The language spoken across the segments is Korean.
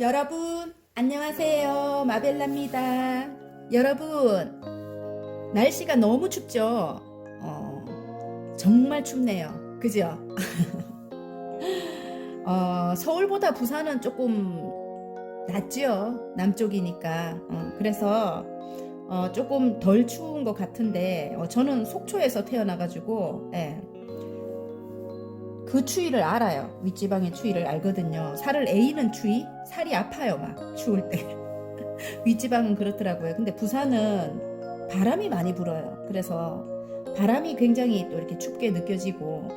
여러분 안녕하세요. 마벨라입니다. 여러분 날씨가 너무 춥죠? 정말 춥네요. 그죠? 서울보다 부산은 조금 낫죠. 남쪽이니까. 그래서 조금 덜 추운 것 같은데 저는 속초에서 태어나가지고 그 추위를 알아요. 윗지방의 추위를 알거든요. 살을 에이는 추위? 살이 아파요, 막 추울 때. 윗지방은 그렇더라고요. 근데 부산은 바람이 많이 불어요. 그래서 바람이 굉장히 또 이렇게 춥게 느껴지고,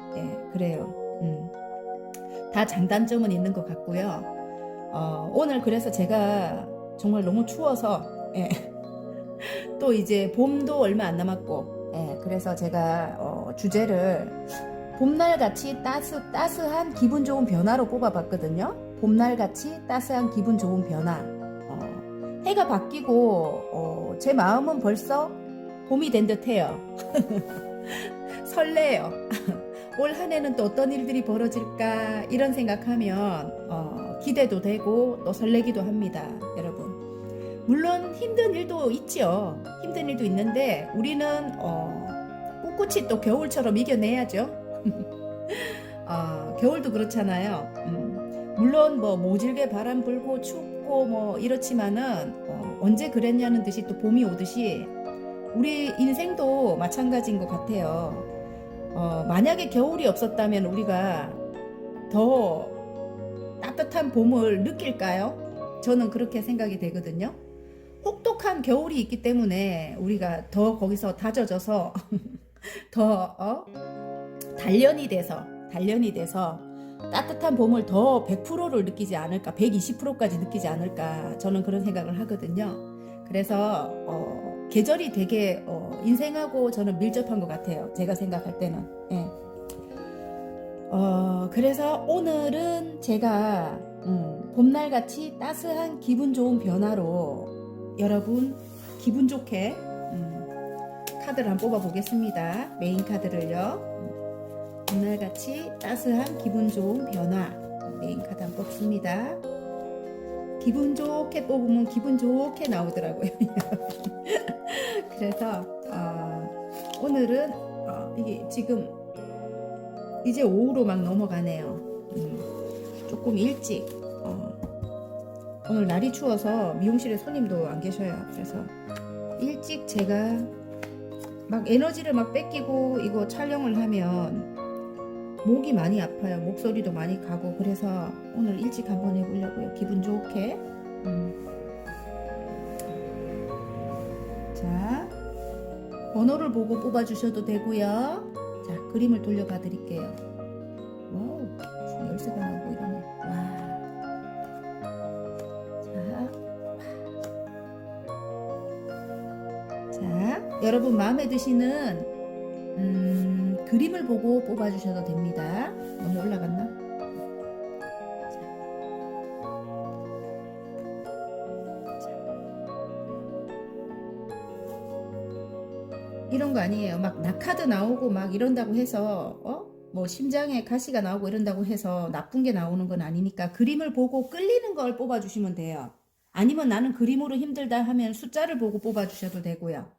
그래요. 다 장단점은 있는 것 같고요. 오늘 그래서 제가 정말 너무 추워서, 또 이제 봄도 얼마 안 남았고, 그래서 제가 주제를 봄날같이 따스한 기분 좋은 변화로 뽑아봤거든요. 봄날같이 따스한 기분 좋은 변화. 해가 바뀌고 제 마음은 벌써 봄이 된 듯해요. 설레요. 올 한 해는 또 어떤 일들이 벌어질까 이런 생각하면 기대도 되고 또 설레기도 합니다. 여러분. 물론 힘든 일도 있죠. 힘든 일도 있는데 우리는 꿋꿋이 또 겨울처럼 이겨내야죠. 겨울도 그렇잖아요. 물론 뭐 모질게 바람 불고 춥고 뭐 이렇지만은 언제 그랬냐는 듯이 또 봄이 오듯이 우리 인생도 마찬가지인 것 같아요. 만약에 겨울이 없었다면 우리가 더 따뜻한 봄을 느낄까요? 저는 그렇게 생각이 되거든요. 혹독한 겨울이 있기 때문에 우리가 더 거기서 다져져서 더 단련이 돼서 따뜻한 봄을 더 100%를 느끼지 않을까, 120%까지 느끼지 않을까, 저는 그런 생각을 하거든요. 그래서 계절이 되게 인생하고 저는 밀접한 것 같아요. 제가 생각할 때는. 그래서 오늘은 제가 봄날같이 따스한 기분 좋은 변화로 여러분 기분 좋게 카드를 한번 뽑아 보겠습니다. 메인 카드를요. 봄날같이 따스한 기분 좋은 변화 메인 카드 한번 뽑습니다. 기분 좋게 뽑으면 기분 좋게 나오더라고요. 그래서 오늘은 이게 지금 이제 오후로 막 넘어가네요. 조금 일찍 오늘 날이 추워서 미용실에 손님도 안 계셔요. 그래서 일찍 제가 막 에너지를 막 뺏기고 이거 촬영을 하면 목이 많이 아파요. 목소리도 많이 가고 그래서 오늘 일찍 한번 해보려고요. 기분 좋게. 자, 번호를 보고 뽑아주셔도 되고요. 자, 그림을 돌려봐 드릴게요. 와우, 열쇠가 나오고 이러네. 와. 자, 여러분 마음에 드시는 그림을 보고 뽑아주셔도 됩니다. 너무 올라갔나? 자. 이런 거 아니에요. 막 낙하드 나오고 막 이런다고 해서 뭐 심장에 가시가 나오고 이런다고 해서 나쁜 게 나오는 건 아니니까 그림을 보고 끌리는 걸 뽑아주시면 돼요. 아니면 나는 그림으로 힘들다 하면 숫자를 보고 뽑아주셔도 되고요.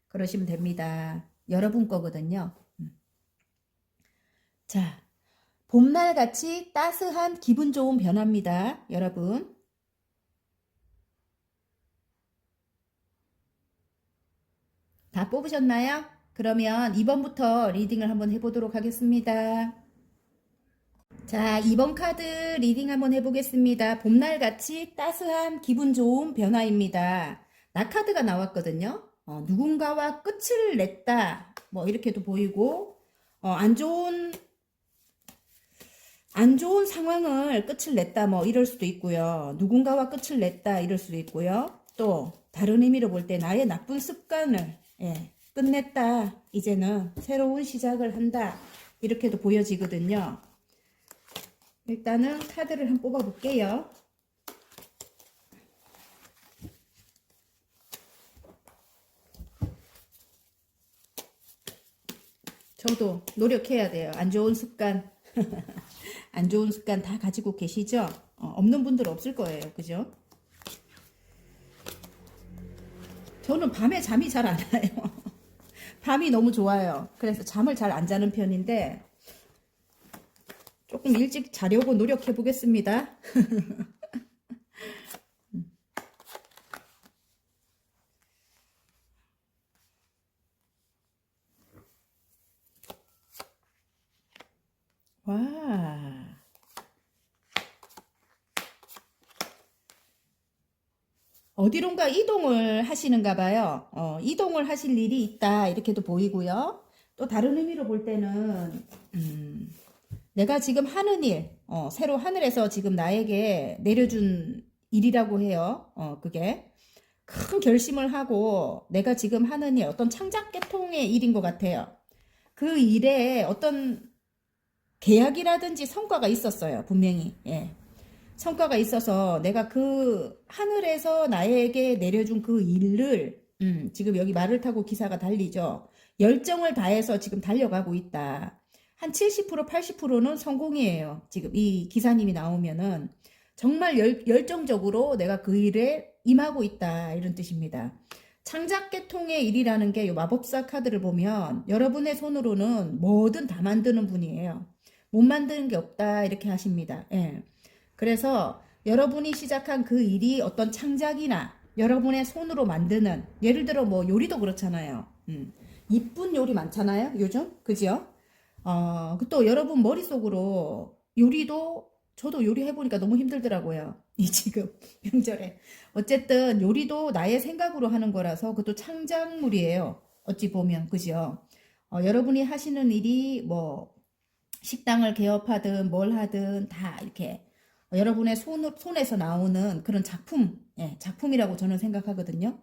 그러시면 됩니다. 여러분 거거든요. 자, 봄날같이 따스한 기분 좋은 변화입니다. 여러분. 다 뽑으셨나요? 그러면 2번부터 리딩을 한번 해보도록 하겠습니다. 자, 2번 카드 리딩 한번 해보겠습니다. 봄날같이 따스한 기분 좋은 변화입니다. 나카드가 나왔거든요. 누군가와 끝을 냈다. 뭐 이렇게도 보이고 안 좋은 상황을 끝을 냈다. 뭐 이럴 수도 있고요. 누군가와 끝을 냈다. 이럴 수도 있고요. 또 다른 의미로 볼 때 나의 나쁜 습관을 끝냈다. 이제는 새로운 시작을 한다. 이렇게도 보여지거든요. 일단은 카드를 한번 뽑아 볼게요. 저도 노력해야 돼요. 안 좋은 습관 안 좋은 습관 다 가지고 계시죠? 없는 분들 없을 거예요. 그죠? 저는 밤에 잠이 잘 안 와요. 밤이 너무 좋아요. 그래서 잠을 잘 안 자는 편인데 조금 일찍 자려고 노력해 보겠습니다. 와. 어디론가 이동을 하시는가 봐요. 이동을 하실 일이 있다. 이렇게도 보이고요. 또 다른 의미로 볼 때는, 내가 지금 하는 일, 새로 하늘에서 지금 나에게 내려준 일이라고 해요. 그게. 큰 결심을 하고 내가 지금 하는 일, 어떤 창작 계통의 일인 것 같아요. 그 일에 어떤 계약이라든지 성과가 있었어요. 분명히. 예. 성과가 있어서 내가 그 하늘에서 나에게 내려준 그 일을 지금 여기 말을 타고 기사가 달리죠. 열정을 다해서 지금 달려가고 있다. 한 70%, 80%는 성공이에요. 지금 이 기사님이 나오면은 정말 열정적으로 내가 그 일에 임하고 있다. 이런 뜻입니다. 창작 계통의 일이라는 게 이 마법사 카드를 보면 여러분의 손으로는 뭐든 다 만드는 분이에요. 못 만드는 게 없다. 이렇게 하십니다. 예. 그래서 여러분이 시작한 그 일이 어떤 창작이나 여러분의 손으로 만드는, 예를 들어 뭐 요리도 그렇잖아요. 이쁜 요리 많잖아요, 요즘. 그죠? 또 여러분 머릿속으로 요리도, 저도 요리 해보니까 너무 힘들더라고요. 이 지금 명절에. 어쨌든 요리도 나의 생각으로 하는 거라서 그것도 창작물이에요. 어찌 보면. 그죠? 여러분이 하시는 일이 뭐 식당을 개업하든 뭘 하든 다 이렇게 여러분의 손에서 나오는 그런 작품, 예, 작품이라고 저는 생각하거든요.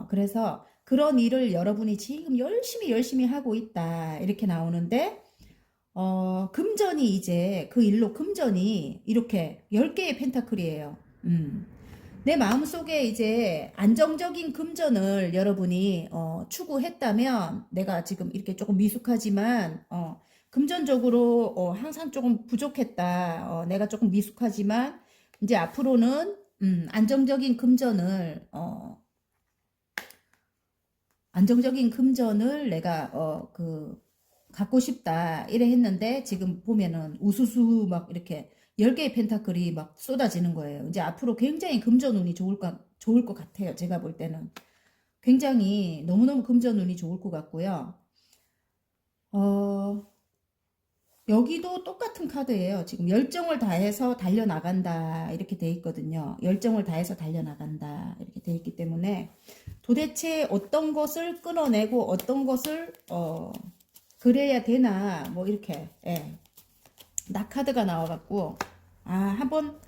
그래서 그런 일을 여러분이 지금 열심히 하고 있다. 이렇게 나오는데, 금전이 이제 그 일로 금전이 이렇게 10개의 펜타클이에요. 내 마음속에 이제 안정적인 금전을 여러분이 추구했다면 내가 지금 이렇게 조금 미숙하지만 금전적으로 항상 조금 부족했다. 내가 조금 미숙하지만 이제 앞으로는 안정적인 금전을 내가 갖고 싶다 이래 했는데 지금 보면은 우수수 막 이렇게 10개의 펜타클이 막 쏟아지는 거예요. 이제 앞으로 굉장히 금전운이 좋을 것 같아요. 제가 볼 때는 굉장히 너무너무 금전운이 좋을 것 같고요. 여기도 똑같은 카드예요. 지금 열정을 다해서 달려나간다 이렇게 돼 있거든요. 열정을 다해서 달려나간다 이렇게 돼 있기 때문에 도대체 어떤 것을 끊어내고 어떤 것을 그래야 되나 뭐 이렇게, 예. 낙카드가 나와갖고 한번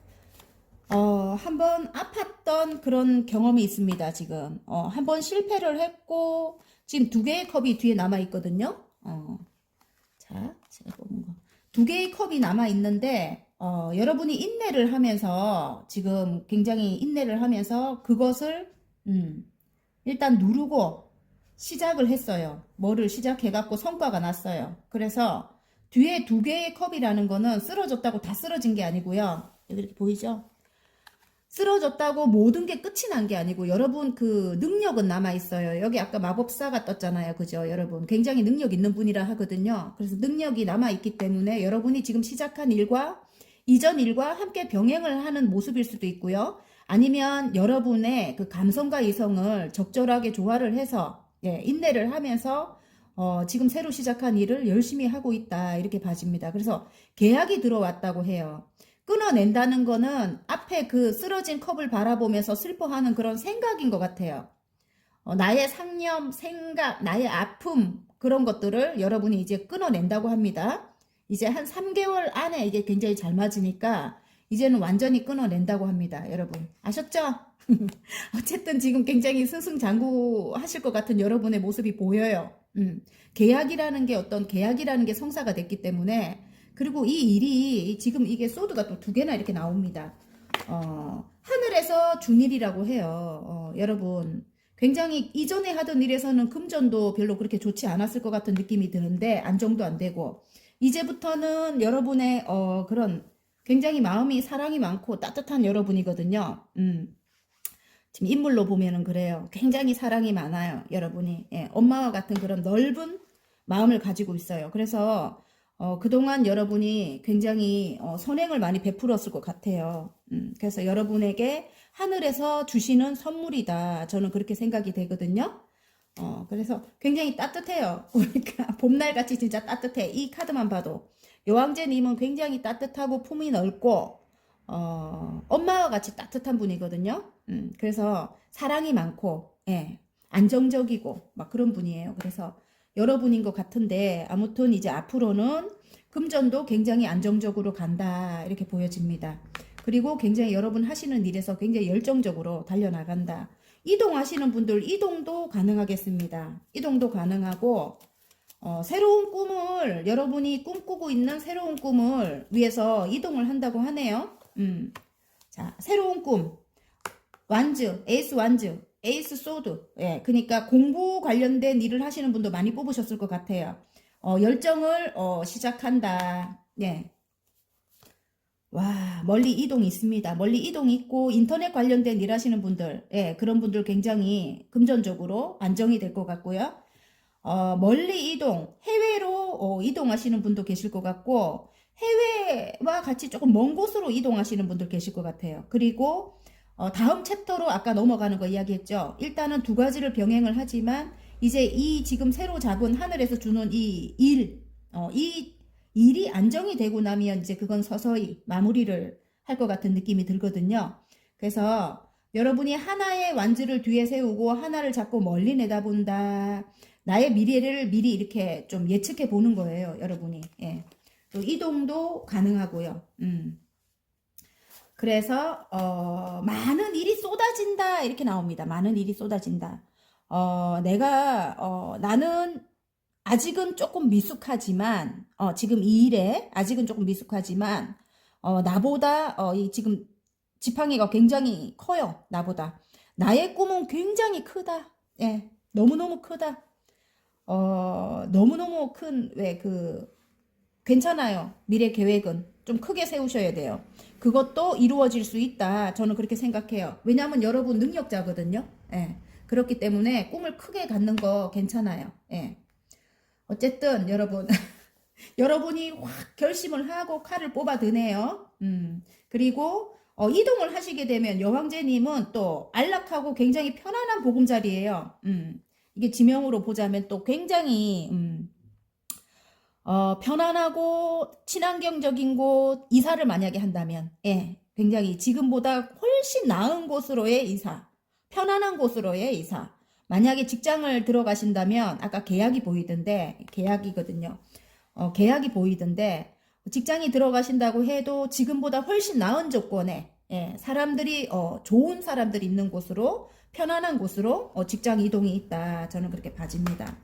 아팠던 그런 경험이 있습니다. 지금 한번 실패를 했고 지금 2개의 컵이 뒤에 남아 있거든요. 자, 제가 뽑은 거 2개의 컵이 남아 있는데 여러분이 인내를 하면서 지금 굉장히 인내를 하면서 그것을 일단 누르고 시작을 했어요. 뭐를 시작해갖고 성과가 났어요. 그래서 뒤에 2개의 컵이라는 거는 쓰러졌다고 다 쓰러진 게 아니고요. 여기 이렇게 보이죠? 쓰러졌다고 모든 게 끝이 난 게 아니고 여러분 그 능력은 남아 있어요. 여기 아까 마법사가 떴잖아요. 그죠? 여러분 굉장히 능력 있는 분이라 하거든요. 그래서 능력이 남아 있기 때문에 여러분이 지금 시작한 일과 이전 일과 함께 병행을 하는 모습일 수도 있고요. 아니면 여러분의 그 감성과 이성을 적절하게 조화를 해서 인내를 하면서 지금 새로 시작한 일을 열심히 하고 있다 이렇게 봐집니다. 그래서 계약이 들어왔다고 해요. 끊어낸다는 거는 앞에 그 쓰러진 컵을 바라보면서 슬퍼하는 그런 생각인 것 같아요. 나의 상념, 생각, 나의 아픔 그런 것들을 여러분이 이제 끊어낸다고 합니다. 이제 한 3개월 안에 이게 굉장히 잘 맞으니까 이제는 완전히 끊어낸다고 합니다. 여러분 아셨죠? 어쨌든 지금 굉장히 승승장구 하실 것 같은 여러분의 모습이 보여요. 계약이라는 게 성사가 됐기 때문에 그리고 이 일이 지금 이게 소드가 또 2개나 이렇게 나옵니다. 하늘에서 준 일이라고 해요. 여러분 굉장히 이전에 하던 일에서는 금전도 별로 그렇게 좋지 않았을 것 같은 느낌이 드는데 안정도 안 되고 이제부터는 여러분의 그런 굉장히 마음이 사랑이 많고 따뜻한 여러분이거든요. 지금 인물로 보면은 그래요. 굉장히 사랑이 많아요, 여러분이. 예, 엄마와 같은 그런 넓은 마음을 가지고 있어요. 그래서 그동안 여러분이 굉장히 선행을 많이 베풀었을 것 같아요. 그래서 여러분에게 하늘에서 주시는 선물이다. 저는 그렇게 생각이 되거든요. 그래서 굉장히 따뜻해요. 그러니까 봄날같이 진짜 따뜻해. 이 카드만 봐도. 여왕제님은 굉장히 따뜻하고 품이 넓고, 엄마와 같이 따뜻한 분이거든요. 그래서 사랑이 많고, 예, 안정적이고, 막 그런 분이에요. 그래서 여러분인 것 같은데, 아무튼 이제 앞으로는 금전도 굉장히 안정적으로 간다. 이렇게 보여집니다. 그리고 굉장히 여러분 하시는 일에서 굉장히 열정적으로 달려나간다. 이동하시는 분들 이동도 가능하겠습니다. 이동도 가능하고 새로운 꿈을 여러분이 꿈꾸고 있는 새로운 꿈을 위해서 이동을 한다고 하네요. 자, 새로운 꿈 완즈, 에이스 완즈, 에이스 소드. 예, 그러니까 공부 관련된 일을 하시는 분도 많이 뽑으셨을 것 같아요. 열정을 시작한다. 예. 와, 멀리 이동이 있습니다. 멀리 이동이 있고 인터넷 관련된 일 하시는 분들, 예, 그런 분들 굉장히 금전적으로 안정이 될 것 같고요. 멀리 이동, 해외로 이동하시는 분도 계실 것 같고 해외와 같이 조금 먼 곳으로 이동하시는 분들 계실 것 같아요. 그리고 다음 챕터로 아까 넘어가는 거 이야기했죠. 일단은 두 가지를 병행을 하지만 이제 이 지금 새로 잡은 하늘에서 주는 이 일, 이 일이 안정이 되고 나면 이제 그건 서서히 마무리를 할 것 같은 느낌이 들거든요. 그래서 여러분이 하나의 완즈를 뒤에 세우고 하나를 자꾸 멀리 내다본다. 나의 미래를 미리 이렇게 좀 예측해 보는 거예요, 여러분이. 예. 또 이동도 가능하고요. 그래서 많은 일이 쏟아진다 이렇게 나옵니다. 많은 일이 쏟아진다. 나는 아직은 조금 미숙하지만 지금 이 일에 아직은 조금 미숙하지만 나보다 이 지금 지팡이가 굉장히 커요. 나보다 나의 꿈은 굉장히 크다. 예, 너무너무 크다. 너무너무 큰 왜 괜찮아요. 미래 계획은 좀 크게 세우셔야 돼요. 그것도 이루어질 수 있다. 저는 그렇게 생각해요. 왜냐하면 여러분 능력자거든요. 예, 그렇기 때문에 꿈을 크게 갖는 거 괜찮아요. 예. 어쨌든 여러분 여러분이 확 결심을 하고 칼을 뽑아 드네요. 그리고 이동을 하시게 되면 여왕제님은 또 안락하고 굉장히 편안한 보금자리예요. 이게 지명으로 보자면 또 굉장히 편안하고 친환경적인 곳 이사를 만약에 한다면 예, 굉장히 지금보다 훨씬 나은 곳으로의 이사, 편안한 곳으로의 이사. 만약에 직장을 들어가신다면 아까 계약이 보이던데 계약이거든요. 계약이 보이던데 직장이 들어가신다고 해도 지금보다 훨씬 나은 조건에 예, 사람들이 좋은 사람들이 있는 곳으로 편안한 곳으로 직장 이동이 있다. 저는 그렇게 봐집니다.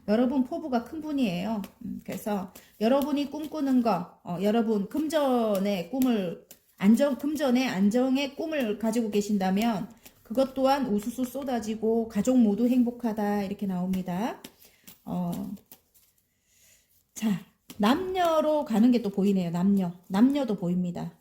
여러분 포부가 큰 분이에요. 그래서 여러분이 꿈꾸는 거 여러분 금전의 꿈을 금전의 안정의 꿈을 가지고 계신다면 그것 또한 우수수 쏟아지고 가족 모두 행복하다 이렇게 나옵니다. 자, 남녀로 가는 게 또 보이네요. 남녀도 보입니다.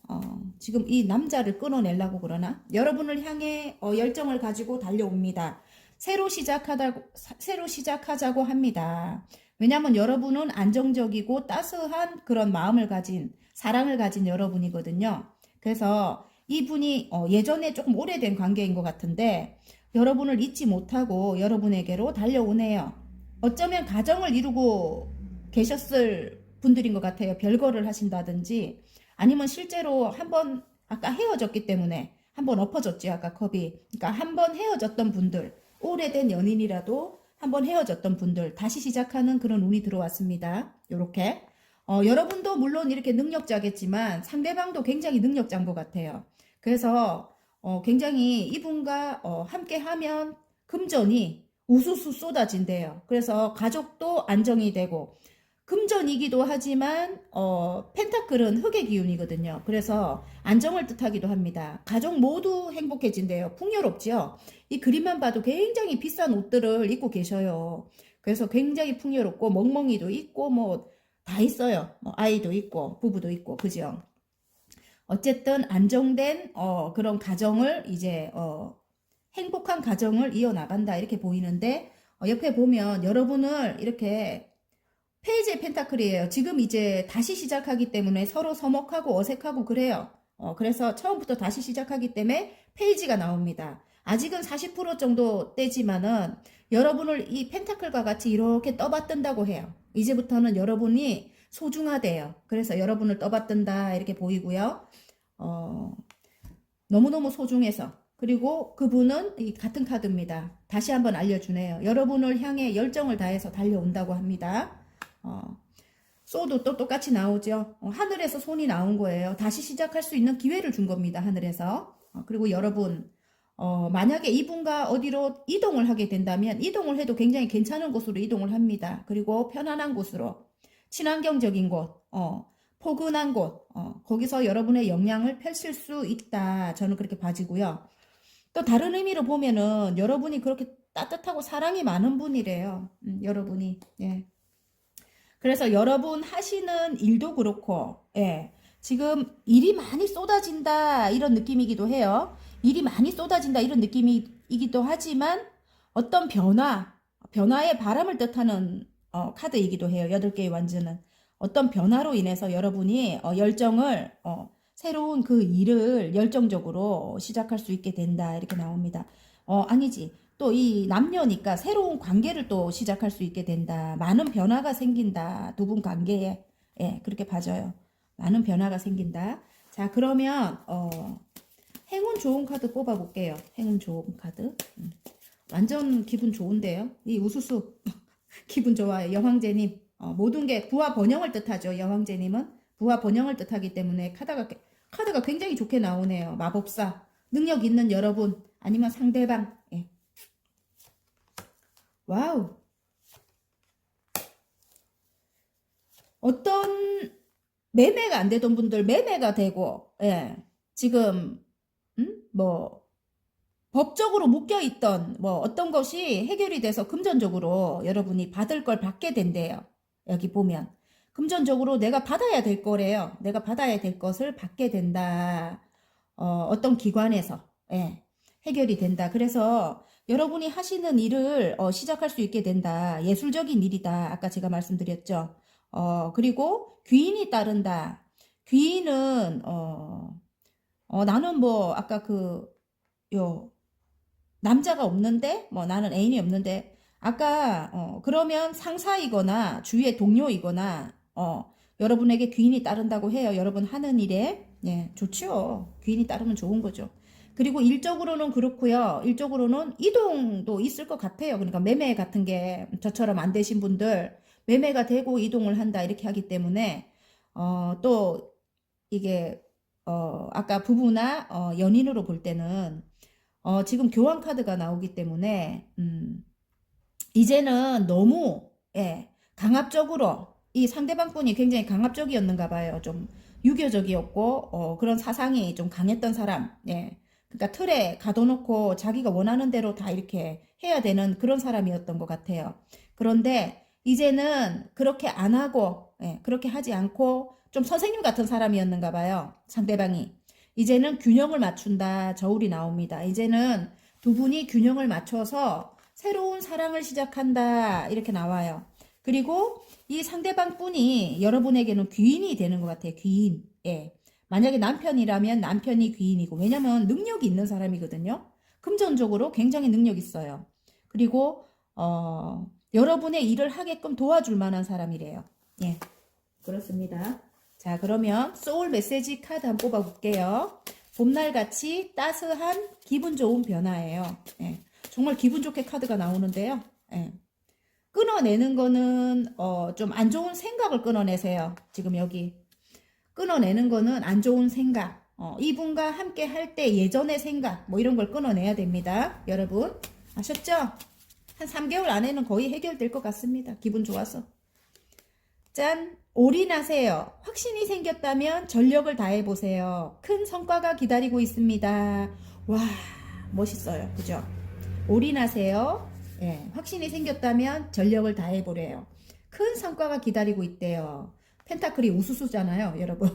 지금 이 남자를 끊어내려고 그러나 여러분을 향해 열정을 가지고 달려옵니다. 새로 시작하자고 합니다. 왜냐하면 여러분은 안정적이고 따스한 그런 마음을 가진 사랑을 가진 여러분이거든요. 그래서 이분이 예전에 조금 오래된 관계인 것 같은데 여러분을 잊지 못하고 여러분에게로 달려오네요. 어쩌면 가정을 이루고 계셨을 분들인 것 같아요. 별거를 하신다든지 아니면 실제로 한번 아까 헤어졌기 때문에 한번 엎어졌죠. 아까 컵이. 그러니까 한번 헤어졌던 분들 오래된 연인이라도 한번 헤어졌던 분들 다시 시작하는 그런 운이 들어왔습니다. 요렇게 여러분도 물론 이렇게 능력자겠지만 상대방도 굉장히 능력자인 것 같아요. 그래서 굉장히 이분과 함께 하면 금전이 우수수 쏟아진대요. 그래서 가족도 안정이 되고 금전이기도 하지만 펜타클은 흙의 기운이거든요. 그래서 안정을 뜻하기도 합니다. 가족 모두 행복해진대요. 풍요롭죠. 이 그림만 봐도 굉장히 비싼 옷들을 입고 계셔요. 그래서 굉장히 풍요롭고 멍멍이도 있고 뭐 다 있어요. 뭐 아이도 있고 부부도 있고 그죠. 어쨌든 안정된 그런 가정을 이제 행복한 가정을 이어나간다 이렇게 보이는데 옆에 보면 여러분을 이렇게 페이지의 펜타클이에요. 지금 이제 다시 시작하기 때문에 서로 서먹하고 어색하고 그래요. 그래서 처음부터 다시 시작하기 때문에 페이지가 나옵니다. 아직은 40% 정도 떼지만은 여러분을 이 펜타클과 같이 이렇게 떠받든다고 해요. 이제부터는 여러분이 소중하대요. 그래서 여러분을 떠받든다 이렇게 보이고요. 너무너무 소중해서. 그리고 그분은 이 같은 카드입니다. 다시 한번 알려주네요. 여러분을 향해 열정을 다해서 달려온다고 합니다. 소도 또 똑같이 나오죠. 하늘에서 손이 나온 거예요. 다시 시작할 수 있는 기회를 준 겁니다. 하늘에서. 그리고 여러분 만약에 이분과 어디로 이동을 하게 된다면 이동을 해도 굉장히 괜찮은 곳으로 이동을 합니다. 그리고 편안한 곳으로 친환경적인 곳, 포근한 곳, 거기서 여러분의 역량을 펼칠 수 있다. 저는 그렇게 봐지고요. 또 다른 의미로 보면은 여러분이 그렇게 따뜻하고 사랑이 많은 분이래요. 여러분이. 예. 그래서 여러분 하시는 일도 그렇고, 예. 지금 일이 많이 쏟아진다 이런 느낌이기도 해요. 일이 많이 쏟아진다 이런 느낌이기도 하지만 어떤 변화의 바람을 뜻하는 카드이기도 해요. 8개의 완즈는. 어떤 변화로 인해서 여러분이 열정을 새로운 그 일을 열정적으로 시작할 수 있게 된다 이렇게 나옵니다. 아니지. 또 이 남녀니까 새로운 관계를 또 시작할 수 있게 된다. 많은 변화가 생긴다. 두 분 관계에. 예, 그렇게 봐져요. 많은 변화가 생긴다. 자, 그러면 행운 좋은 카드 뽑아볼게요. 행운 좋은 카드. 완전 기분 좋은데요. 이 우수수 기분 좋아요. 여황제님. 모든 게 부와 번영을 뜻하죠. 여황제님은 부와 번영을 뜻하기 때문에 카드가 굉장히 좋게 나오네요. 마법사. 능력 있는 여러분 아니면 상대방. 예. 와우. 어떤 매매가 안 되던 분들 매매가 되고, 예. 지금 뭐 법적으로 묶여있던 뭐 어떤 것이 해결이 돼서 금전적으로 여러분이 받을 걸 받게 된대요. 여기 보면 금전적으로 내가 받아야 될 거래요. 내가 받아야 될 것을 받게 된다. 어떤 기관에서. 예. 해결이 된다. 그래서 여러분이 하시는 일을 시작할 수 있게 된다. 예술적인 일이다. 아까 제가 말씀드렸죠. 그리고 귀인이 따른다. 귀인은 나는 뭐 아까 남자가 없는데 뭐 나는 애인이 없는데 아까 그러면 상사이거나 주위의 동료이거나 여러분에게 귀인이 따른다고 해요. 여러분 하는 일에. 예, 좋죠. 귀인이 따르면 좋은 거죠. 그리고 일적으로는 그렇고요. 일적으로는 이동도 있을 것 같아요. 그러니까 매매 같은 게 저처럼 안 되신 분들 매매가 되고 이동을 한다 이렇게 하기 때문에 또 이게 아까 부부나 연인으로 볼 때는 지금 교환 카드가 나오기 때문에 이제는 너무 예, 강압적으로 이 상대방 분이 굉장히 강압적이었는가 봐요. 좀 유교적이었고 그런 사상이 좀 강했던 사람. 예. 그러니까 틀에 가둬놓고 자기가 원하는 대로 다 이렇게 해야 되는 그런 사람이었던 것 같아요. 그런데 이제는 그렇게 안 하고 예, 그렇게 하지 않고 좀 선생님 같은 사람이었는가 봐요. 상대방이. 이제는 균형을 맞춘다. 저울이 나옵니다. 이제는 두 분이 균형을 맞춰서 새로운 사랑을 시작한다. 이렇게 나와요. 그리고 이 상대방 분이 여러분에게는 귀인이 되는 것 같아요. 귀인. 예. 만약에 남편이라면 남편이 귀인이고 왜냐면 능력이 있는 사람이거든요. 금전적으로 굉장히 능력 있어요. 그리고 여러분의 일을 하게끔 도와줄 만한 사람이래요. 예. 그렇습니다. 자, 그러면 소울 메시지 카드 한번 뽑아볼게요. 봄날같이 따스한 기분 좋은 변화예요. 예. 정말 기분 좋게 카드가 나오는데요. 예. 끊어내는 거는 좀 안 좋은 생각을 끊어내세요. 지금 여기 끊어내는 거는 안 좋은 생각, 이분과 함께 할 때 예전의 생각 뭐 이런 걸 끊어내야 됩니다. 여러분 아셨죠? 한 3개월 안에는 거의 해결될 것 같습니다. 기분 좋아서. 짠! 올인하세요. 확신이 생겼다면 전력을 다해보세요. 큰 성과가 기다리고 있습니다. 와, 멋있어요. 그죠? 올인하세요. 예, 확신이 생겼다면 전력을 다해보래요. 큰 성과가 기다리고 있대요. 펜타클이 우수수잖아요, 여러분.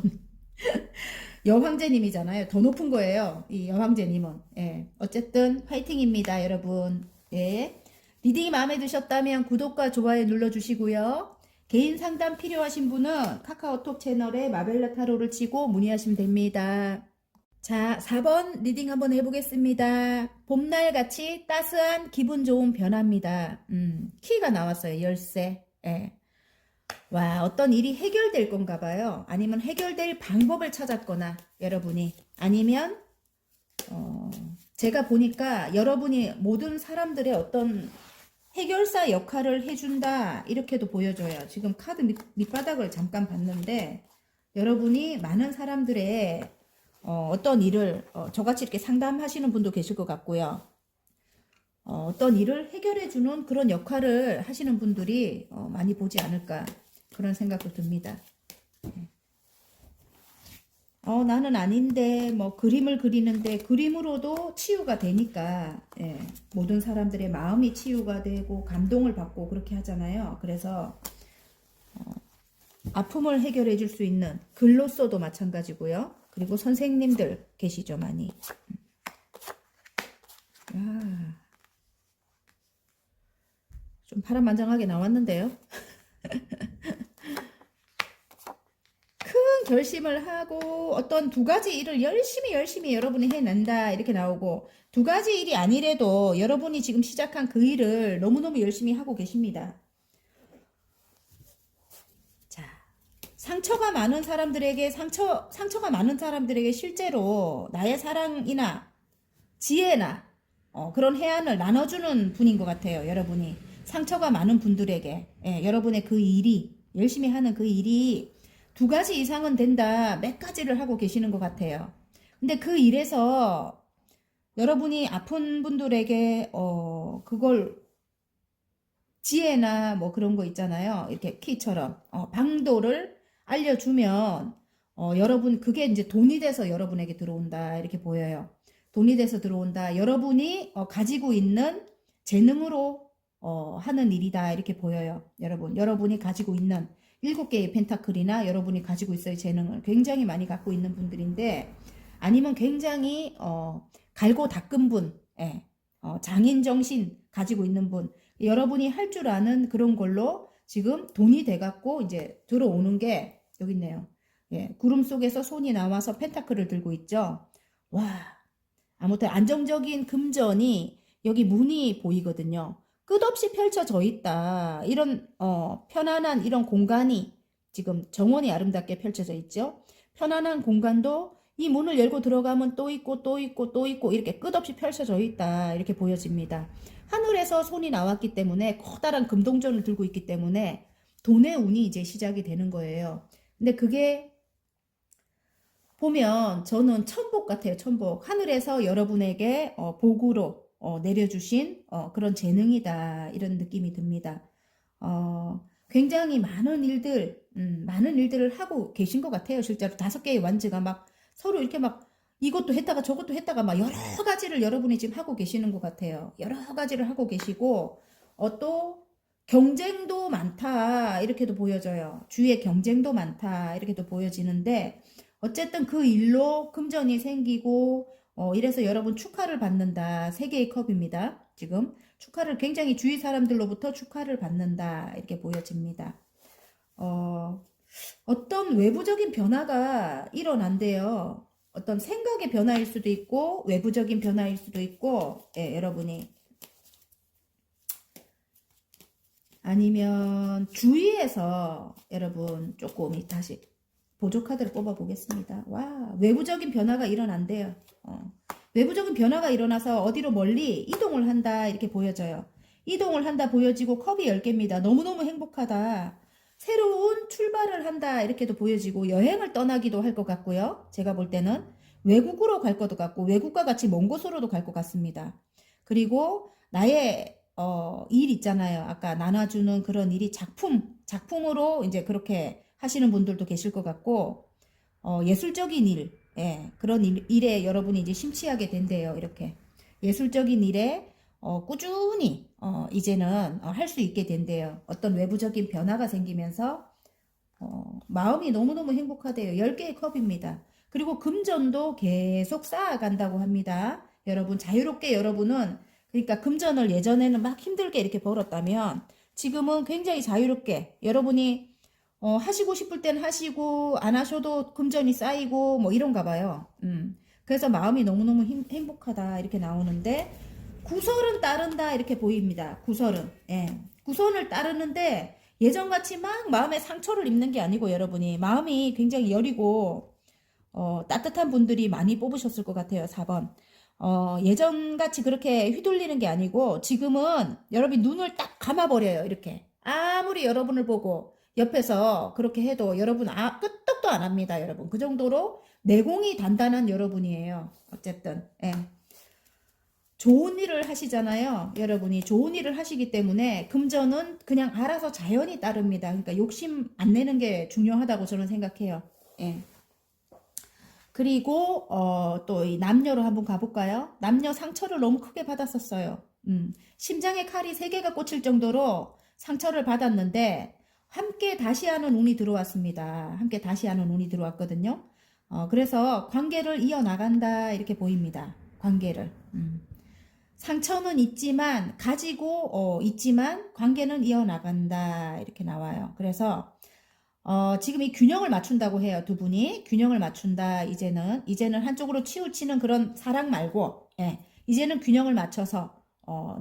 여황제님이잖아요. 더 높은 거예요. 이 여황제님은. 예. 어쨌든 화이팅입니다, 여러분. 예. 리딩이 마음에 드셨다면 구독과 좋아요 눌러주시고요. 개인 상담 필요하신 분은 카카오톡 채널에 마벨라 타로를 치고 문의하시면 됩니다. 자, 4번 리딩 한번 해보겠습니다. 봄날같이 따스한 기분 좋은 변화입니다. 키가 나왔어요. 열쇠. 예. 와, 어떤 일이 해결될 건가 봐요. 아니면 해결될 방법을 찾았거나, 여러분이. 아니면, 제가 보니까 여러분이 모든 사람들의 어떤 해결사 역할을 해준다. 이렇게도 보여줘요. 지금 카드 밑바닥을 잠깐 봤는데, 여러분이 많은 사람들의 어떤 일을, 저같이 이렇게 상담하시는 분도 계실 것 같고요. 어떤 일을 해결해주는 그런 역할을 하시는 분들이 많이 보지 않을까. 그런 생각도 듭니다. 나는 아닌데, 뭐, 그림을 그리는데, 그림으로도 치유가 되니까, 예, 모든 사람들의 마음이 치유가 되고, 감동을 받고, 그렇게 하잖아요. 그래서, 아픔을 해결해 줄 수 있는 글로써도 마찬가지고요. 그리고 선생님들 계시죠, 많이. 야, 좀 파란만장하게 나왔는데요. 큰 결심을 하고 어떤 두 가지 일을 열심히 여러분이 해낸다 이렇게 나오고, 두 가지 일이 아니래도 여러분이 지금 시작한 그 일을 너무너무 열심히 하고 계십니다. 자, 상처가 많은 사람들에게 상처가 많은 사람들에게 실제로 나의 사랑이나 지혜나 그런 해안을 나눠주는 분인 것 같아요. 여러분이 상처가 많은 분들에게, 예, 여러분의 그 일이, 열심히 하는 그 일이 두 가지 이상은 된다, 몇 가지를 하고 계시는 것 같아요. 근데 그 일에서 여러분이 아픈 분들에게 그걸 지혜나 뭐 그런 거 있잖아요. 이렇게 키처럼 방도를 알려주면 여러분 그게 이제 돈이 돼서 여러분에게 들어온다 이렇게 보여요. 돈이 돼서 들어온다. 여러분이 가지고 있는 재능으로 하는 일이다 이렇게 보여요. 여러분이 가지고 있는 7개의 펜타클이나 여러분이 가지고 있어요. 재능을 굉장히 많이 갖고 있는 분들인데, 아니면 굉장히 갈고 닦은 분, 예, 장인 정신 가지고 있는 분, 여러분이 할 줄 아는 그런 걸로 지금 돈이 돼갖고 이제 들어오는 게 여기 있네요. 예, 구름 속에서 손이 나와서 펜타클을 들고 있죠. 와, 아무튼 안정적인 금전이 여기 문이 보이거든요. 끝없이 펼쳐져 있다. 이런 편안한 이런 공간이 지금 정원이 아름답게 펼쳐져 있죠. 편안한 공간도 이 문을 열고 들어가면 또 있고 또 있고 또 있고 이렇게 끝없이 펼쳐져 있다. 이렇게 보여집니다. 하늘에서 손이 나왔기 때문에 커다란 금동전을 들고 있기 때문에 돈의 운이 이제 시작이 되는 거예요. 근데 그게 보면 저는 천복 같아요. 천복. 하늘에서 여러분에게 복으로 내려주신 그런 재능이다. 이런 느낌이 듭니다. 굉장히 많은 일들을 하고 계신 것 같아요. 실제로 5개의 완즈가 막 서로 이렇게 막 이것도 했다가 저것도 했다가 막 여러 가지를 여러분이 지금 하고 계시는 것 같아요. 여러 가지를 하고 계시고, 또 경쟁도 많다. 이렇게도 보여져요. 주위에 경쟁도 많다. 이렇게도 보여지는데, 어쨌든 그 일로 금전이 생기고, 이래서 여러분 축하를 받는다. 3개의 컵입니다. 지금 축하를 굉장히 주위 사람들로부터 축하를 받는다. 이렇게 보여집니다. 어떤 외부적인 변화가 일어난대요. 어떤 생각의 변화일 수도 있고 외부적인 변화일 수도 있고, 예, 여러분이 아니면 주위에서 여러분 조금 다시 보조 카드를 뽑아 보겠습니다. 와, 외부적인 변화가 일어난대요. 외부적인 변화가 일어나서 어디로 멀리 이동을 한다 이렇게 보여져요. 이동을 한다 보여지고 컵이 10개입니다. 너무너무 행복하다. 새로운 출발을 한다 이렇게도 보여지고 여행을 떠나기도 할 것 같고요. 제가 볼 때는 외국으로 갈 것도 같고 외국과 같이 먼 곳으로도 갈 것 같습니다. 그리고 나의 일 있잖아요. 아까 나눠주는 그런 일이 작품으로 이제 그렇게 하시는 분들도 계실 것 같고, 예술적인 일, 예, 그런 일에 여러분이 이제 심취하게 된대요. 이렇게 예술적인 일에 꾸준히 이제는 할 수 있게 된대요. 어떤 외부적인 변화가 생기면서 마음이 너무너무 행복하대요. 10개의 컵입니다. 그리고 금전도 계속 쌓아간다고 합니다. 여러분 자유롭게 여러분은 그러니까 금전을 예전에는 막 힘들게 이렇게 벌었다면 지금은 굉장히 자유롭게 여러분이 하시고 싶을 땐 하시고 안 하셔도 금전이 쌓이고 뭐 이런가 봐요. 그래서 마음이 너무너무 행복하다 이렇게 나오는데 구설은 따른다 이렇게 보입니다. 구설은. 예. 구설을 따르는데 예전같이 막 마음에 상처를 입는 게 아니고 여러분이 마음이 굉장히 여리고 따뜻한 분들이 많이 뽑으셨을 것 같아요. 4번. 예전같이 그렇게 휘둘리는 게 아니고 지금은 여러분이 눈을 딱 감아버려요. 이렇게. 아무리 여러분을 보고 옆에서 그렇게 해도 여러분 끄떡도 안 합니다. 여러분. 그 정도로 내공이 단단한 여러분이에요. 어쨌든. 예. 좋은 일을 하시잖아요. 여러분이 좋은 일을 하시기 때문에 금전은 그냥 알아서 자연히 따릅니다. 그러니까 욕심 안 내는 게 중요하다고 저는 생각해요. 예. 그리고 또 이 남녀로 한번 가볼까요? 남녀 상처를 너무 크게 받았었어요. 심장에 칼이 3개가 꽂힐 정도로 상처를 받았는데 함께 다시 하는 운이 들어왔습니다. 함께 다시 하는 운이 들어왔거든요. 그래서 관계를 이어나간다 이렇게 보입니다. 관계를. 상처는 있지만 가지고 있지만 관계는 이어나간다 이렇게 나와요. 그래서 지금 이 균형을 맞춘다고 해요. 두 분이 균형을 맞춘다. 이제는 한쪽으로 치우치는 그런 사랑 말고 예, 이제는 균형을 맞춰서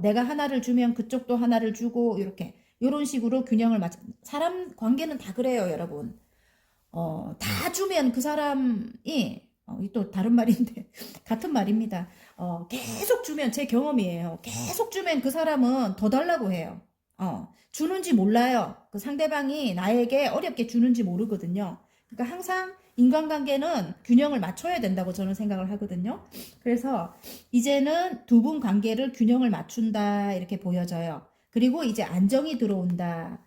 내가 하나를 주면 그쪽도 하나를 주고 이렇게 이런 식으로 균형을 맞춰. 사람 관계는 다 그래요, 여러분. 다 주면 그 사람이 또 다른 말인데 같은 말입니다. 계속 주면 제 경험이에요. 계속 주면 그 사람은 더 달라고 해요. 주는지 몰라요. 그 상대방이 나에게 어렵게 주는지 모르거든요. 그러니까 항상 인간관계는 균형을 맞춰야 된다고 저는 생각을 하거든요. 그래서 이제는 두 분 관계를 균형을 맞춘다 이렇게 보여져요. 그리고 이제 안정이 들어온다.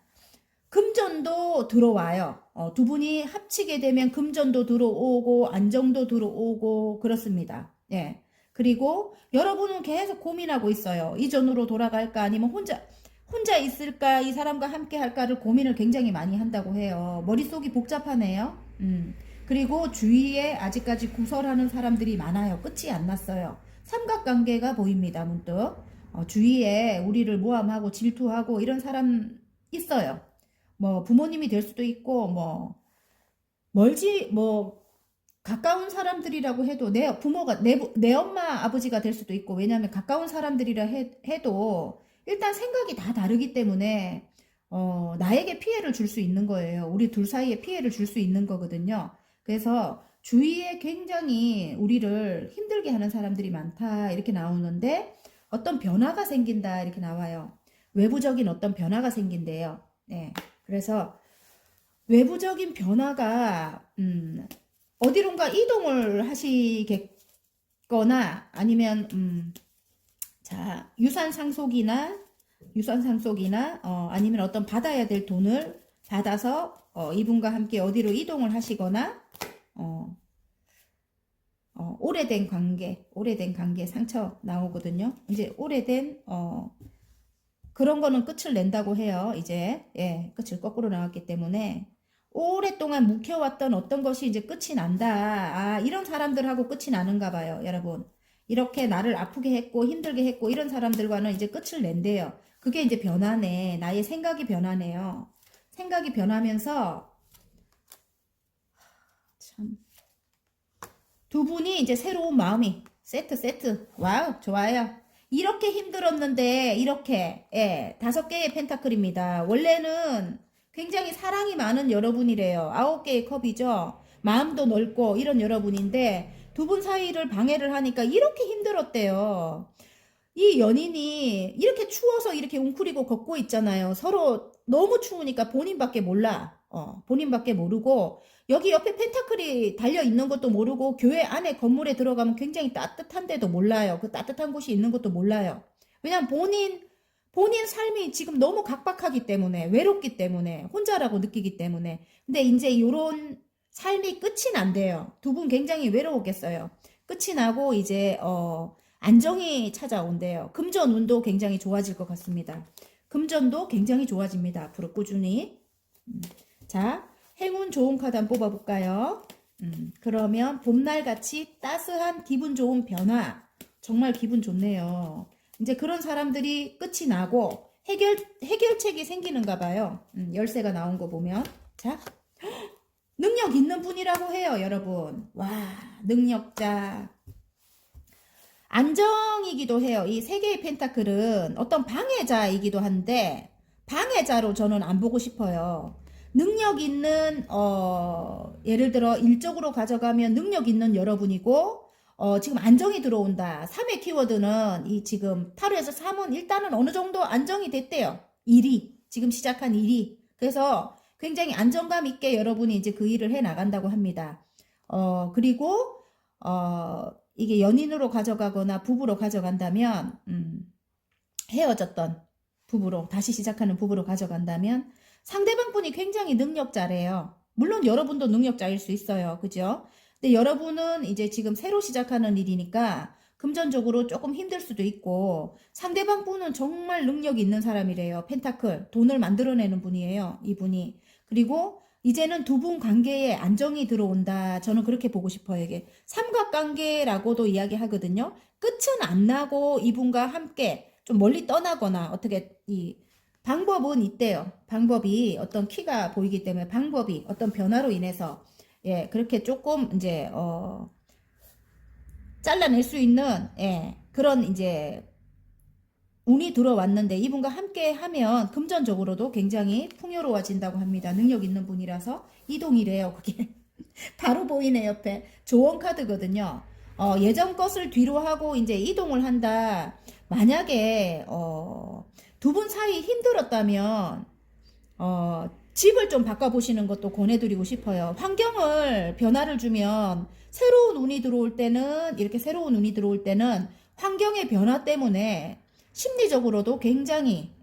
금전도 들어와요. 두 분이 합치게 되면 금전도 들어오고 안정도 들어오고 그렇습니다. 예. 그리고 여러분은 계속 고민하고 있어요. 이전으로 돌아갈까 아니면 혼자 있을까 이 사람과 함께 할까를 고민을 굉장히 많이 한다고 해요. 머릿속이 복잡하네요. 그리고 주위에 아직까지 구설하는 사람들이 많아요. 끝이 안 났어요. 삼각관계가 보입니다. 문득 주위에 우리를 모함하고 질투하고 이런 사람 있어요. 뭐 부모님이 될 수도 있고 뭐 멀지 뭐 가까운 사람들이라고 해도 내 부모가 내 엄마 아버지가 될 수도 있고 왜냐하면 가까운 사람들이라 해도 일단 생각이 다 다르기 때문에 나에게 피해를 줄 수 있는 거예요. 우리 둘 사이에 피해를 줄 수 있는 거거든요. 그래서 주위에 굉장히 우리를 힘들게 하는 사람들이 많다 이렇게 나오는데 어떤 변화가 생긴다 이렇게 나와요. 외부적인 어떤 변화가 생긴대요. 네. 그래서 외부적인 변화가 어디론가 이동을 하시겠거나 아니면 자 유산 상속이나 아니면 어떤 받아야 될 돈을 받아서 이분과 함께 어디로 이동을 하시거나 오래된 관계 상처 나오거든요. 이제 오래된 그런 거는 끝을 낸다고 해요. 이제 예, 끝을 거꾸로 나왔기 때문에 오랫동안 묵혀왔던 어떤 것이 이제 끝이 난다. 이런 사람들하고 끝이 나는가 봐요, 여러분. 이렇게 나를 아프게 했고 힘들게 했고 이런 사람들과는 이제 끝을 낸대요. 그게 이제 변화네. 나의 생각이 변화네요. 생각이 변하면서 참 두 분이 이제 새로운 마음이 세트. 와우, 좋아요. 이렇게 힘들었는데 이렇게 5개의 펜타클입니다. 원래는 굉장히 사랑이 많은 여러분이래요. 9개의 컵이죠. 마음도 넓고 이런 여러분인데 두 분 사이를 방해를 하니까 이렇게 힘들었대요. 이 연인이 이렇게 추워서 이렇게 웅크리고 걷고 있잖아요. 서로 너무 추우니까 본인밖에 몰라. 본인밖에 모르고 여기 옆에 펜타클이 달려 있는 것도 모르고 교회 안에 건물에 들어가면 굉장히 따뜻한데도 몰라요. 그 따뜻한 곳이 있는 것도 몰라요. 왜냐면 본인 삶이 지금 너무 각박하기 때문에 외롭기 때문에 혼자라고 느끼기 때문에 근데 이제 이런 삶이 끝이 난대요. 두 분 굉장히 외로웠겠어요. 끝이 나고 이제 안정이 찾아온대요. 금전운도 굉장히 좋아질 것 같습니다. 금전도 굉장히 좋아집니다. 앞으로 꾸준히. 자, 행운 좋은 카드 한번 뽑아볼까요? 그러면 봄날같이 따스한 기분 좋은 변화. 정말 기분 좋네요. 이제 그런 사람들이 끝이 나고 해결책이 생기는가 봐요. 열쇠가 나온 거 보면. 자, 능력 있는 분이라고 해요, 여러분. 와, 능력자. 안정이기도 해요. 이 세 개의 펜타클은 어떤 방해자이기도 한데 방해자로 저는 안 보고 싶어요. 능력 있는 예를 들어 일적으로 가져가면 능력 있는 여러분이고 지금 안정이 들어온다. 3의 키워드는 이 지금 타로에서 3은 일단은 어느 정도 안정이 됐대요. 일이 지금 시작한 일이. 그래서 굉장히 안정감 있게 여러분이 이제 그 일을 해 나간다고 합니다. 그리고 이게 연인으로 가져가거나 부부로 가져간다면 헤어졌던 부부로 다시 시작하는 부부로 가져간다면 상대방 분이 굉장히 능력자래요. 물론 여러분도 능력자일 수 있어요. 그죠? 근데 여러분은 이제 지금 새로 시작하는 일이니까 금전적으로 조금 힘들 수도 있고 상대방 분은 정말 능력 있는 사람이래요. 펜타클, 돈을 만들어내는 분이에요. 이분이. 그리고 이제는 두 분 관계에 안정이 들어온다. 저는 그렇게 보고 싶어요. 이게 삼각관계라고도 이야기하거든요. 끝은 안 나고 이분과 함께 좀 멀리 떠나거나 어떻게 이 방법은 있대요. 방법이 어떤 키가 보이기 때문에 방법이 어떤 변화로 인해서 예 그렇게 조금 이제 잘라낼 수 있는 예 그런 이제 운이 들어왔는데 이분과 함께 하면 금전적으로도 굉장히 풍요로워진다고 합니다. 능력 있는 분이라서 이동이래요. 그게 바로 보이네 옆에 조언 카드거든요. 예전 것을 뒤로 하고 이제 이동을 한다. 만약에 두 분 사이 힘들었다면 집을 좀 바꿔보시는 것도 권해드리고 싶어요. 환경을 변화를 주면 새로운 운이 들어올 때는 이렇게 새로운 운이 들어올 때는 환경의 변화 때문에 심리적으로도 굉장히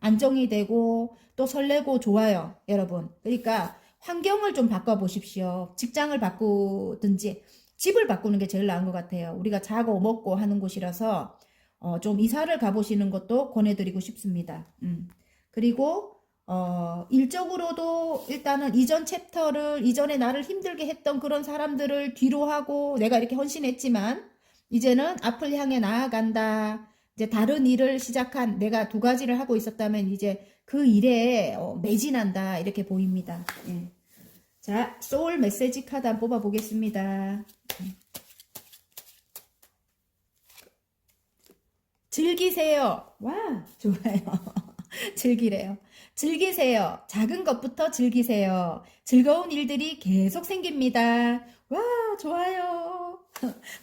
안정이 되고 또 설레고 좋아요, 여러분. 그러니까 환경을 좀 바꿔보십시오. 직장을 바꾸든지 집을 바꾸는 게 제일 나은 것 같아요. 우리가 자고 먹고 하는 곳이라서 좀 이사를 가보시는 것도 권해드리고 싶습니다. 그리고 일적으로도 일단은 이전 챕터를 이전에 나를 힘들게 했던 그런 사람들을 뒤로 하고 내가 이렇게 헌신했지만 이제는 앞을 향해 나아간다. 이제 다른 일을 시작한 내가 두 가지를 하고 있었다면 이제 그 일에 매진한다 이렇게 보입니다. 예. 자, 소울 메시지 카드 한번 뽑아 보겠습니다. 즐기세요. 와, 좋아요. 즐기래요. 즐기세요. 작은 것부터 즐기세요. 즐거운 일들이 계속 생깁니다. 와, 좋아요.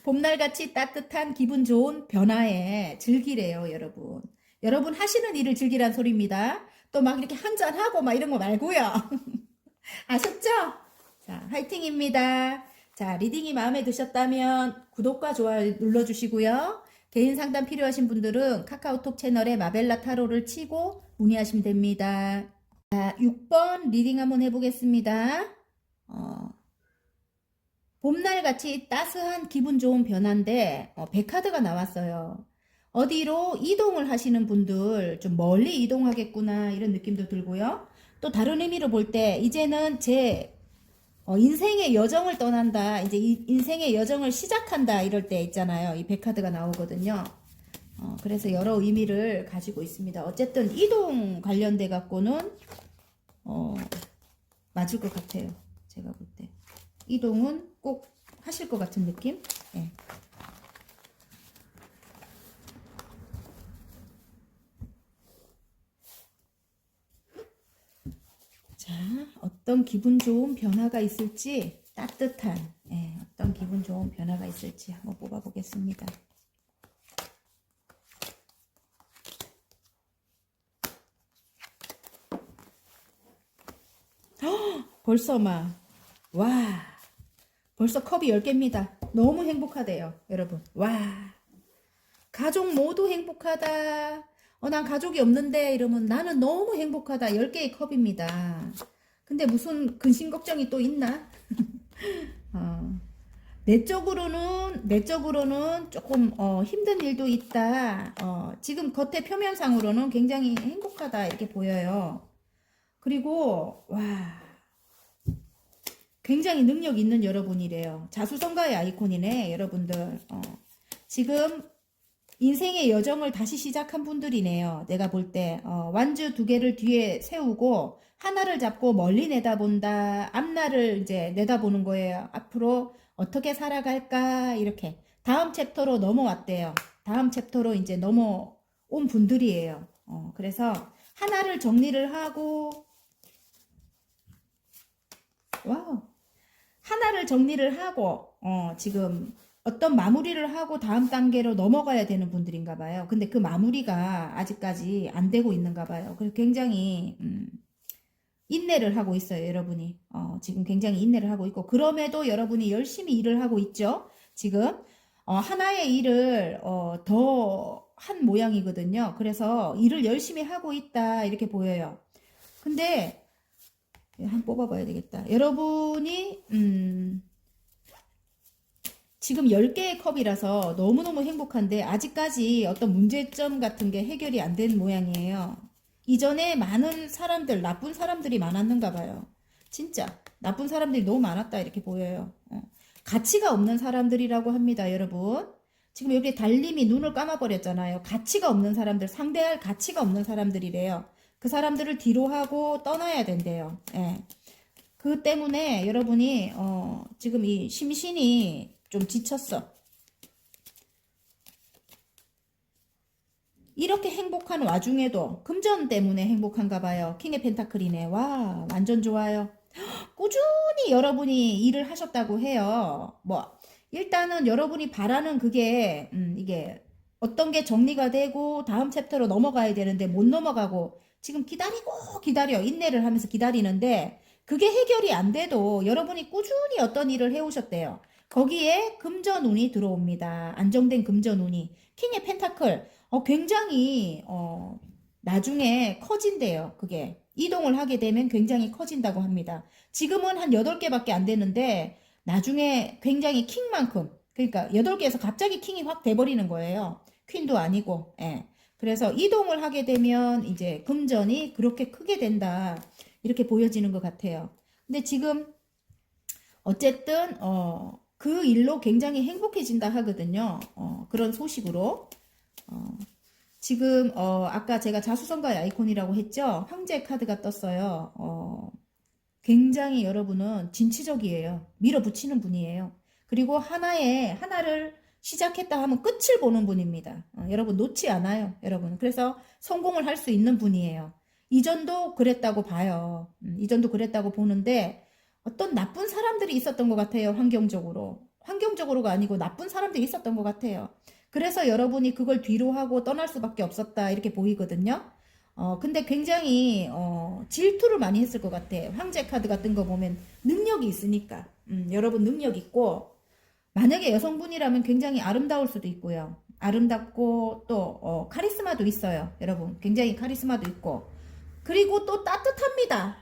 봄날같이 따뜻한 기분 좋은 변화에 즐기래요, 여러분. 여러분 하시는 일을 즐기란 소리입니다. 또 막 이렇게 한잔하고 막 이런 거 말고요. 아셨죠? 자, 화이팅입니다. 자, 리딩이 마음에 드셨다면 구독과 좋아요 눌러주시고요. 개인 상담 필요하신 분들은 카카오톡 채널에 마벨라 타로를 치고 문의하시면 됩니다. 자, 6번 리딩 한번 해보겠습니다. 봄날같이 따스한 기분 좋은 변화인데 100카드가 나왔어요. 어디로 이동을 하시는 분들 좀 멀리 이동하겠구나 이런 느낌도 들고요. 또 다른 의미로 볼 때 이제는 제 인생의 여정을 떠난다. 이제 인생의 여정을 시작한다. 이럴 때 있잖아요. 이 100카드가 나오거든요. 그래서 여러 의미를 가지고 있습니다. 어쨌든 이동 관련돼 갖고는 맞을 것 같아요. 제가 볼 때. 이동은 꼭 하실 것 같은 느낌? 네. 자, 어떤 기분 좋은 변화가 있을지 따뜻한 어떤 기분 좋은 변화가 있을지 한번 뽑아보겠습니다. 벌써 벌써 컵이 10개입니다. 너무 행복하대요, 여러분. 와, 가족 모두 행복하다. 난 가족이 없는데 이러면 나는 너무 행복하다. 10개의 컵입니다. 근데 무슨 근심 걱정이 또 있나? 내적으로는 조금 힘든 일도 있다. 지금 겉에 표면상으로는 굉장히 행복하다 이렇게 보여요. 그리고 와, 굉장히 능력 있는 여러분이래요. 자수성가의 아이콘이네, 여러분들. 지금 인생의 여정을 다시 시작한 분들이네요. 내가 볼 때. 완주 두 개를 뒤에 세우고 하나를 잡고 멀리 내다본다. 앞날을 이제 내다보는 거예요. 앞으로 어떻게 살아갈까? 이렇게. 다음 챕터로 넘어왔대요. 다음 챕터로 이제 넘어온 분들이에요. 그래서 하나를 정리를 하고, 와우. 하나를 정리를 하고, 지금 어떤 마무리를 하고 다음 단계로 넘어가야 되는 분들인가 봐요. 근데 그 마무리가 아직까지 안 되고 있는가 봐요. 그래서 굉장히, 인내를 하고 있어요, 여러분이. 지금 굉장히 인내를 하고 있고, 그럼에도 여러분이 열심히 일을 하고 있죠. 지금, 하나의 일을, 더 한 모양이거든요. 그래서 일을 열심히 하고 있다, 이렇게 보여요. 근데, 한번 뽑아봐야 되겠다. 여러분이, 지금 10개의 컵이라서 너무너무 행복한데 아직까지 어떤 문제점 같은 게 해결이 안 된 모양이에요. 이전에 많은 사람들, 나쁜 사람들이 많았는가 봐요. 진짜 나쁜 사람들이 너무 많았다 이렇게 보여요. 가치가 없는 사람들이라고 합니다, 여러분. 지금 여기 달님이 눈을 감아버렸잖아요. 가치가 없는 사람들, 상대할 가치가 없는 사람들이래요. 그 사람들을 뒤로 하고 떠나야 된대요. 예. 그 때문에 여러분이 지금 이 심신이 좀 지쳤어. 이렇게 행복한 와중에도 금전 때문에 행복한가 봐요. 킹의 펜타클이네. 와, 완전 좋아요. 꾸준히 여러분이 일을 하셨다고 해요. 뭐 일단은 여러분이 바라는 그게 이게 어떤 게 정리가 되고 다음 챕터로 넘어가야 되는데 못 넘어가고 지금 기다리고 기다려 인내를 하면서 기다리는데 그게 해결이 안 돼도 여러분이 꾸준히 어떤 일을 해오셨대요. 거기에 금전운이 들어옵니다. 안정된 금전운이. 킹의 펜타클 굉장히 나중에 커진대요. 그게 이동을 하게 되면 굉장히 커진다고 합니다. 지금은 한 8개밖에 안 되는데 나중에 굉장히 킹만큼 그러니까 8개에서 갑자기 킹이 확 돼버리는 거예요. 퀸도 아니고 예. 그래서 이동을 하게 되면 이제 금전이 그렇게 크게 된다 이렇게 보여지는 것 같아요. 근데 지금 어쨌든 그 일로 굉장히 행복해진다 하거든요. 그런 소식으로 지금 아까 제가 자수성가의 아이콘이라고 했죠. 황제 카드가 떴어요. 굉장히 여러분은 진취적이에요. 밀어붙이는 분이에요. 그리고 하나를 시작했다 하면 끝을 보는 분입니다. 여러분 놓지 않아요. 여러분. 그래서 성공을 할 수 있는 분이에요. 이전도 그랬다고 봐요. 이전도 그랬다고 보는데 어떤 나쁜 사람들이 있었던 것 같아요. 환경적으로. 환경적으로가 아니고 나쁜 사람들이 있었던 것 같아요. 그래서 여러분이 그걸 뒤로 하고 떠날 수밖에 없었다 이렇게 보이거든요. 근데 굉장히 질투를 많이 했을 것 같아. 황제 카드 같은 거 보면 능력이 있으니까 여러분 능력 있고 만약에 여성분이라면 굉장히 아름다울 수도 있고요. 아름답고 또 카리스마도 있어요. 여러분 굉장히 카리스마도 있고 그리고 또 따뜻합니다.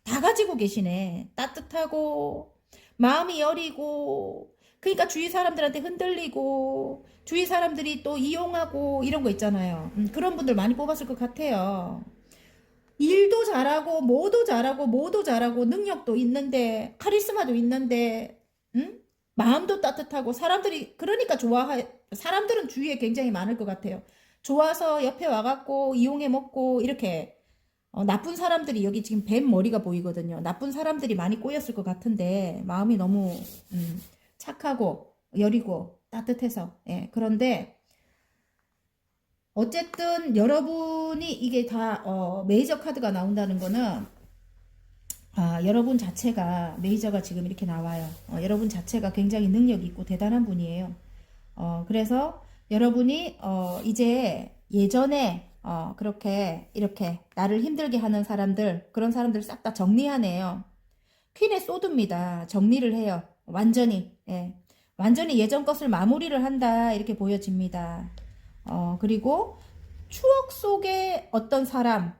다 가지고 계시네. 따뜻하고 마음이 여리고 그러니까 주위 사람들한테 흔들리고 주위 사람들이 또 이용하고 이런 거 있잖아요. 그런 분들 많이 뽑았을 것 같아요. 일도 잘하고 뭐도 잘하고 능력도 있는데 카리스마도 있는데 마음도 따뜻하고 사람들이 그러니까 사람들은 주위에 굉장히 많을 것 같아요. 좋아서 옆에 와갖고 이용해 먹고 이렇게 나쁜 사람들이 여기 지금 뱀 머리가 보이거든요. 나쁜 사람들이 많이 꼬였을 것 같은데 마음이 너무 착하고 여리고 따뜻해서 예. 그런데 어쨌든 여러분이 이게 다 메이저 카드가 나온다는 거는 여러분 자체가 메이저가 지금 이렇게 나와요. 여러분 자체가 굉장히 능력 있고 대단한 분이에요. 그래서 여러분이 이제 예전에 그렇게 이렇게 나를 힘들게 하는 사람들 그런 사람들 싹 다 정리하네요. 퀸의 소드입니다. 정리를 해요. 완전히 예. 완전히 예전 것을 마무리를 한다 이렇게 보여집니다. 그리고 추억 속에 어떤 사람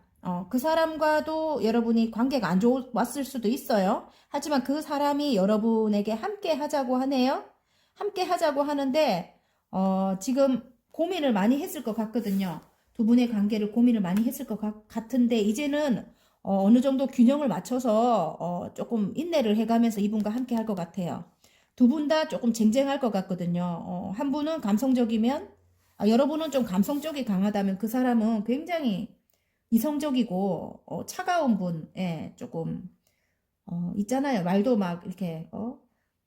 그 사람과도 여러분이 관계가 안 좋았을 수도 있어요. 하지만 그 사람이 여러분에게 함께 하자고 하네요. 함께 하자고 하는데 지금 고민을 많이 했을 것 같거든요. 두 분의 관계를 고민을 많이 했을 것 같은데 이제는 어느 정도 균형을 맞춰서 조금 인내를 해가면서 이분과 함께 할 것 같아요. 두 분 다 조금 쟁쟁할 것 같거든요. 한 분은 감성적이면, 여러분은 좀 감성 쪽이 강하다면 그 사람은 굉장히 이성적이고 차가운 분, 예, 조금 있잖아요. 말도 막 이렇게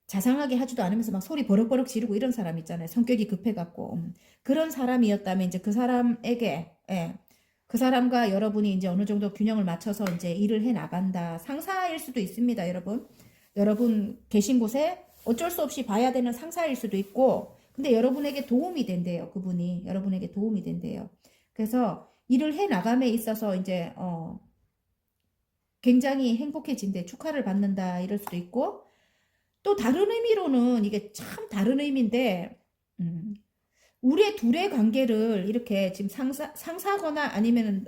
자상하게 하지도 않으면서 막 소리 버럭버럭 지르고 이런 사람 있잖아요. 성격이 급해갖고 그런 사람이었다면 이제 그 사람에게, 예, 그 사람과 여러분이 이제 어느 정도 균형을 맞춰서 이제 일을 해 나간다. 상사일 수도 있습니다, 여러분. 여러분 계신 곳에 어쩔 수 없이 봐야 되는 상사일 수도 있고, 근데 여러분에게 도움이 된대요. 그분이 여러분에게 도움이 된대요. 그래서 일을 해 나감에 있어서 이제 굉장히 행복해진대. 축하를 받는다 이럴 수도 있고, 또 다른 의미로는 이게 참 다른 의미인데, 우리 둘의 관계를 이렇게 지금 상사거나 아니면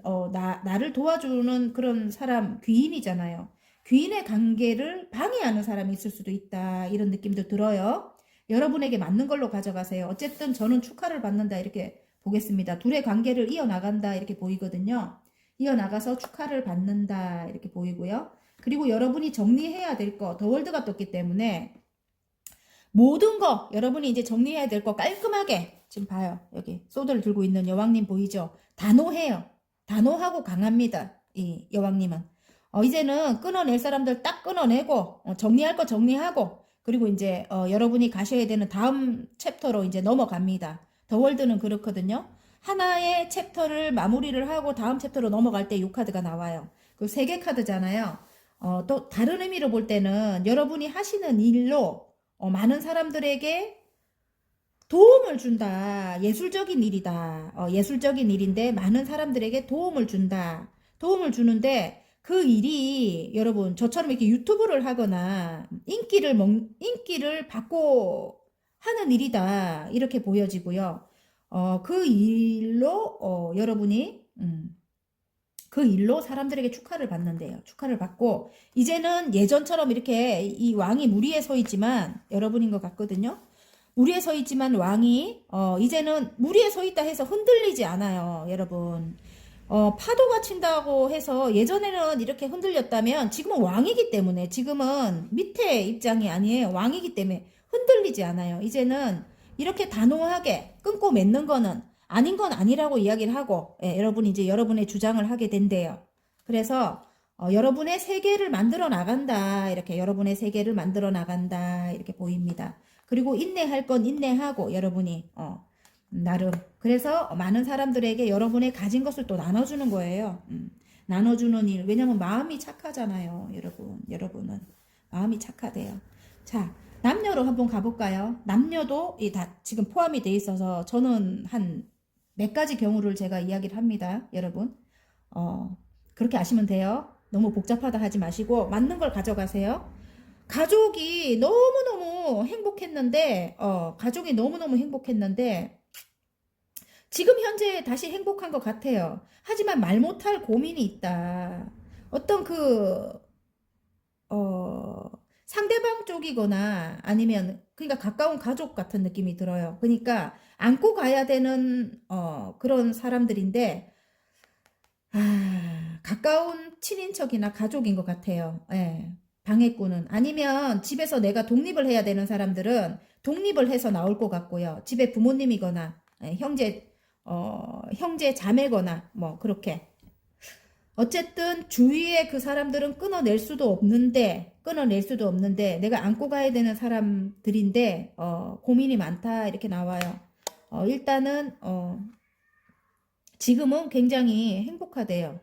나를 도와주는 그런 사람, 귀인이잖아요. 귀인의 관계를 방해하는 사람이 있을 수도 있다. 이런 느낌도 들어요. 여러분에게 맞는 걸로 가져가세요. 어쨌든 저는 축하를 받는다 이렇게 보겠습니다. 둘의 관계를 이어나간다 이렇게 보이거든요. 이어나가서 축하를 받는다 이렇게 보이고요. 그리고 여러분이 정리해야 될 거, 더 월드가 떴기 때문에 모든 거 여러분이 이제 정리해야 될 거 깔끔하게 지금 봐요. 여기 소드를 들고 있는 여왕님 보이죠? 단호해요. 단호하고 강합니다. 이 여왕님은. 이제는 끊어낼 사람들 딱 끊어내고 정리할 거 정리하고, 그리고 이제 여러분이 가셔야 되는 다음 챕터로 이제 넘어갑니다. 더 월드는 그렇거든요. 하나의 챕터를 마무리를 하고 다음 챕터로 넘어갈 때 이 카드가 나와요. 그 세 개 카드잖아요. 또 다른 의미로 볼 때는 여러분이 하시는 일로 많은 사람들에게 도움을 준다. 예술적인 일이다. 예술적인 일인데 많은 사람들에게 도움을 준다. 도움을 주는데 그 일이 여러분 저처럼 이렇게 유튜브를 하거나 인기를 받고 하는 일이다. 이렇게 보여지고요. 그 일로 여러분이 그 일로 사람들에게 축하를 받는데요. 축하를 받고 이제는 예전처럼 이렇게 이 왕이 무리에 서 있지만 여러분인 것 같거든요. 무리에 서 있지만 왕이 이제는 무리에 서 있다 해서 흔들리지 않아요. 여러분. 파도가 친다고 해서 예전에는 이렇게 흔들렸다면 지금은 왕이기 때문에, 지금은 밑에 입장이 아니에요. 왕이기 때문에 흔들리지 않아요. 이제는 이렇게 단호하게 끊고 맺는 거는 아닌 건 아니라고 이야기를 하고, 예, 여러분이 이제 여러분의 주장을 하게 된대요. 그래서 여러분의 세계를 만들어 나간다. 이렇게 여러분의 세계를 만들어 나간다. 이렇게 보입니다. 그리고 인내할 건 인내하고 여러분이 나름. 그래서 많은 사람들에게 여러분의 가진 것을 또 나눠주는 거예요. 나눠주는 일. 왜냐면 마음이 착하잖아요. 여러분은 마음이 착하대요. 자, 남녀로 한번 가볼까요? 남녀도 다 지금 포함이 돼 있어서 저는 한 몇 가지 경우를 제가 이야기를 합니다. 여러분. 그렇게 아시면 돼요. 너무 복잡하다 하지 마시고 맞는 걸 가져가세요. 가족이 너무너무 행복했는데, 가족이 너무너무 행복했는데, 지금 현재 다시 행복한 것 같아요. 하지만 말 못할 고민이 있다. 어떤 상대방 쪽이거나 아니면, 그러니까 가까운 가족 같은 느낌이 들어요. 그러니까 안고 가야 되는, 그런 사람들인데, 가까운 친인척이나 가족인 것 같아요. 예. 방해꾼은. 아니면 집에서 내가 독립을 해야 되는 사람들은 독립을 해서 나올 것 같고요. 집에 부모님이거나, 예, 형제 자매거나, 뭐, 그렇게. 어쨌든 주위에 그 사람들은 끊어낼 수도 없는데, 내가 안고 가야 되는 사람들인데, 고민이 많다. 이렇게 나와요. 일단은, 지금은 굉장히 행복하대요.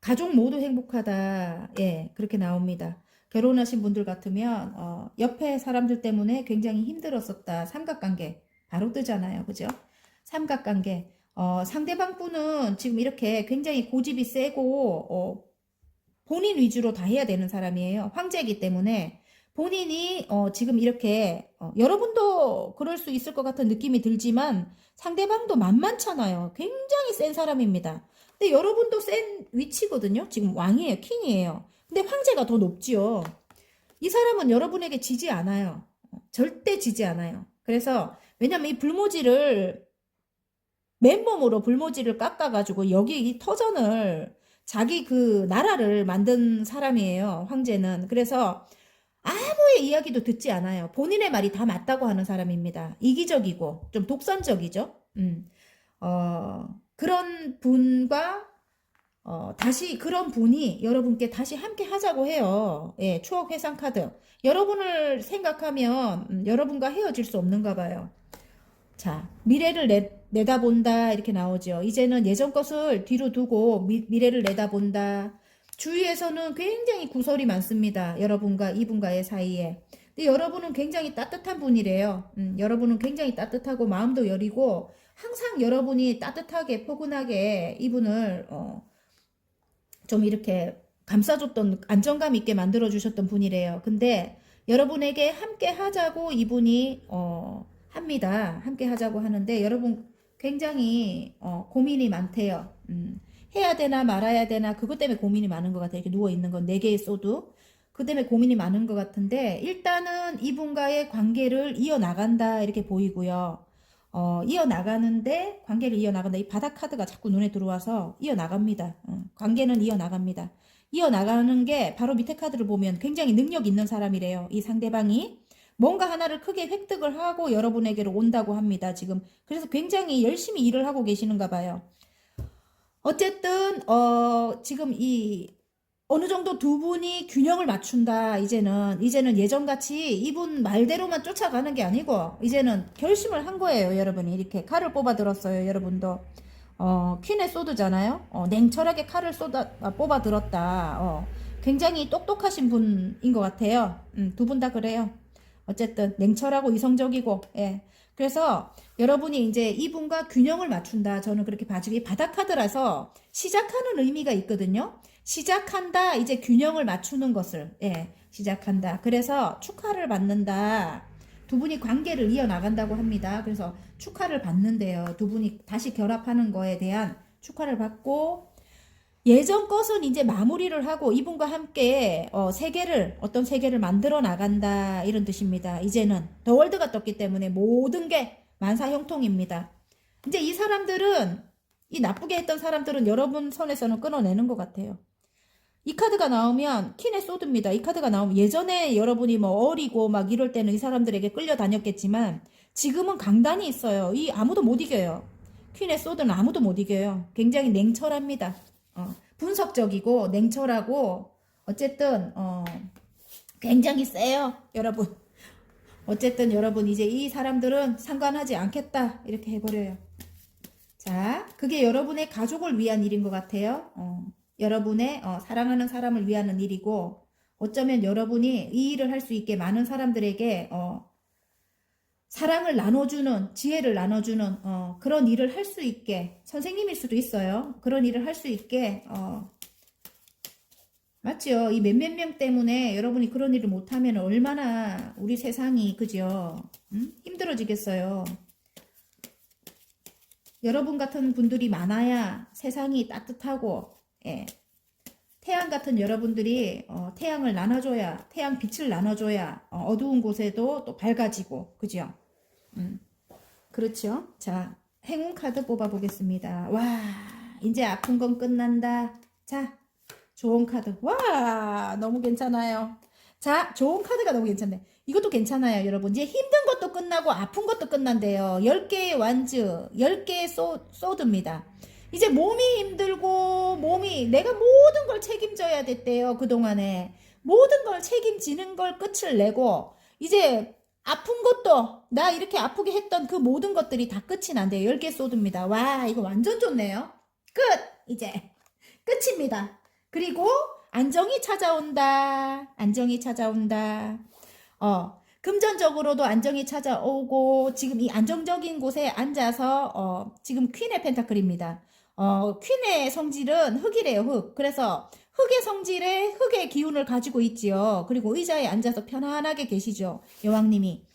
가족 모두 행복하다. 예, 그렇게 나옵니다. 결혼하신 분들 같으면, 옆에 사람들 때문에 굉장히 힘들었었다. 삼각관계. 바로 뜨잖아요. 그죠? 삼각관계. 상대방 분은 지금 이렇게 굉장히 고집이 세고, 본인 위주로 다 해야 되는 사람이에요. 황제이기 때문에 본인이 지금 이렇게 여러분도 그럴 수 있을 것 같은 느낌이 들지만 상대방도 만만찮아요. 굉장히 센 사람입니다. 근데 여러분도 센 위치거든요. 지금 왕이에요. 킹이에요. 근데 황제가 더 높지요. 이 사람은 여러분에게 지지 않아요. 절대 지지 않아요. 그래서 왜냐면 이 불모지를 맨몸으로 불모지를 깎아가지고 여기 이 터전을 자기 그 나라를 만든 사람이에요. 황제는. 그래서 아무의 이야기도 듣지 않아요. 본인의 말이 다 맞다고 하는 사람입니다. 이기적이고 좀 독선적이죠. 그런 분과 다시 그런 분이 여러분께 다시 함께 하자고 해요. 예, 추억 회상 카드. 여러분을 생각하면 여러분과 헤어질 수 없는가 봐요. 자, 미래를 내다본다 이렇게 나오죠. 이제는 예전 것을 뒤로 두고 미래를 내다본다. 주위에서는 굉장히 구설이 많습니다. 여러분과 이분과의 사이에. 근데 여러분은 굉장히 따뜻한 분이래요. 여러분은 굉장히 따뜻하고 마음도 여리고 항상 여러분이 따뜻하게 포근하게 이분을 좀 이렇게 감싸줬던 안정감 있게 만들어주셨던 분이래요. 근데 여러분에게 함께 하자고 이분이 합니다. 함께 하자고 하는데 여러분 굉장히 고민이 많대요. 해야 되나 말아야 되나 그것 때문에 고민이 많은 것 같아요. 이렇게 누워있는 건 4개의 소드. 그 때문에 고민이 많은 것 같은데 일단은 이분과의 관계를 이어나간다 이렇게 보이고요. 이어나가는데 관계를 이어나간다. 이 바닥 카드가 자꾸 눈에 들어와서 이어나갑니다. 관계는 이어나갑니다. 이어나가는 게 바로 밑에 카드를 보면 굉장히 능력 있는 사람이래요. 이 상대방이 뭔가 하나를 크게 획득을 하고 여러분에게로 온다고 합니다. 지금 그래서 굉장히 열심히 일을 하고 계시는가 봐요. 어쨌든 지금 이 어느 정도 두 분이 균형을 맞춘다. 이제는 예전같이 이분 말대로만 쫓아가는 게 아니고 이제는 결심을 한 거예요. 여러분이 이렇게 칼을 뽑아 들었어요. 여러분도 퀸의 소드잖아요. 냉철하게 칼을 뽑아 들었다. 굉장히 똑똑하신 분인 것 같아요. 두 분 다 그래요. 어쨌든 냉철하고 이성적이고 예. 그래서 여러분이 이제 이분과 균형을 맞춘다. 저는 그렇게 봐주고 이 바닥 카드라서 시작하는 의미가 있거든요. 시작한다. 이제 균형을 맞추는 것을 예, 시작한다. 그래서 축하를 받는다. 두 분이 관계를 이어나간다고 합니다. 그래서 축하를 받는데요. 두 분이 다시 결합하는 거에 대한 축하를 받고 예전 것은 이제 마무리를 하고 이분과 함께 어떤 세계를 만들어 나간다 이런 뜻입니다. 이제는 더 월드가 떴기 때문에 모든 게 만사형통입니다. 이제 이 사람들은 이 나쁘게 했던 사람들은 여러분 손에서는 끊어내는 것 같아요. 이 카드가 나오면 퀸의 소드입니다. 이 카드가 나오면 예전에 여러분이 뭐 어리고 막 이럴 때는 이 사람들에게 끌려다녔겠지만 지금은 강단이 있어요. 이 아무도 못 이겨요. 퀸의 소드는 아무도 못 이겨요. 굉장히 냉철합니다. 분석적이고 냉철하고 어쨌든 굉장히 세요. 여러분. 어쨌든 여러분 이제 이 사람들은 상관하지 않겠다 이렇게 해버려요. 자, 그게 여러분의 가족을 위한 일인 것 같아요. 여러분의 사랑하는 사람을 위한 일이고 어쩌면 여러분이 이 일을 할 수 있게 많은 사람들에게 사랑을 나눠주는 지혜를 나눠주는 그런 일을 할 수 있게 선생님일 수도 있어요. 그런 일을 할 수 있게 맞죠? 이 몇몇 명 때문에 여러분이 그런 일을 못하면 얼마나 우리 세상이 그죠? 힘들어지겠어요. 여러분 같은 분들이 많아야 세상이 따뜻하고 예. 태양 같은 여러분들이 태양을 나눠줘야 태양 빛을 나눠줘야 어두운 곳에도 또 밝아지고 그죠? 그렇죠? 자, 행운 카드 뽑아보겠습니다. 와, 이제 아픈 건 끝난다. 자, 좋은 카드. 와, 너무 괜찮아요. 자, 좋은 카드가 너무 괜찮네. 이것도 괜찮아요, 여러분. 이제 힘든 것도 끝나고 아픈 것도 끝난대요. 10개의 완즈, 10개의 소드입니다. 이제 몸이 힘들고 내가 모든 걸 책임져야 됐대요. 그동안에. 모든 걸 책임지는 걸 끝을 내고 이제 아픈 것도 나 이렇게 아프게 했던 그 모든 것들이 다 끝이 난대요. 10개 소드입니다. 와, 이거 완전 좋네요. 끝! 이제 끝입니다. 그리고 안정이 찾아온다. 안정이 찾아온다. 금전적으로도 안정이 찾아오고 지금 이 안정적인 곳에 앉아서 지금 퀸의 펜타클입니다. 퀸의 성질은 흙이래요. 흙. 그래서 흙의 성질에 흙의 기운을 가지고 있지요. 그리고 의자에 앉아서 편안하게 계시죠. 여왕님이.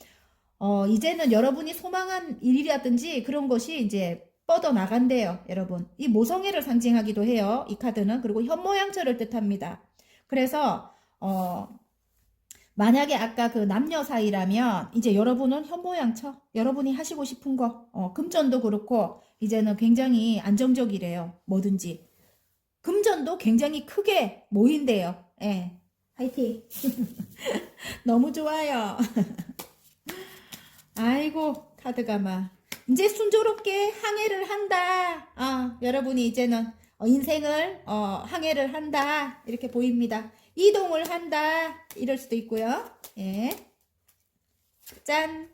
이제는 여러분이 소망한 일이라든지 그런 것이 이제 뻗어나간대요. 여러분. 이 모성애를 상징하기도 해요. 이 카드는. 그리고 현모양처를 뜻합니다. 그래서 만약에 아까 그 남녀 사이라면 이제 여러분은 현모양처. 여러분이 하시고 싶은 거. 금전도 그렇고 이제는 굉장히 안정적이래요. 뭐든지. 금전도 굉장히 크게 모인대요. 예. 화이팅. 너무 좋아요. 아이고, 카드가 막. 이제 순조롭게 항해를 한다. 여러분이 이제는 인생을 항해를 한다. 이렇게 보입니다. 이동을 한다. 이럴 수도 있고요. 예. 짠.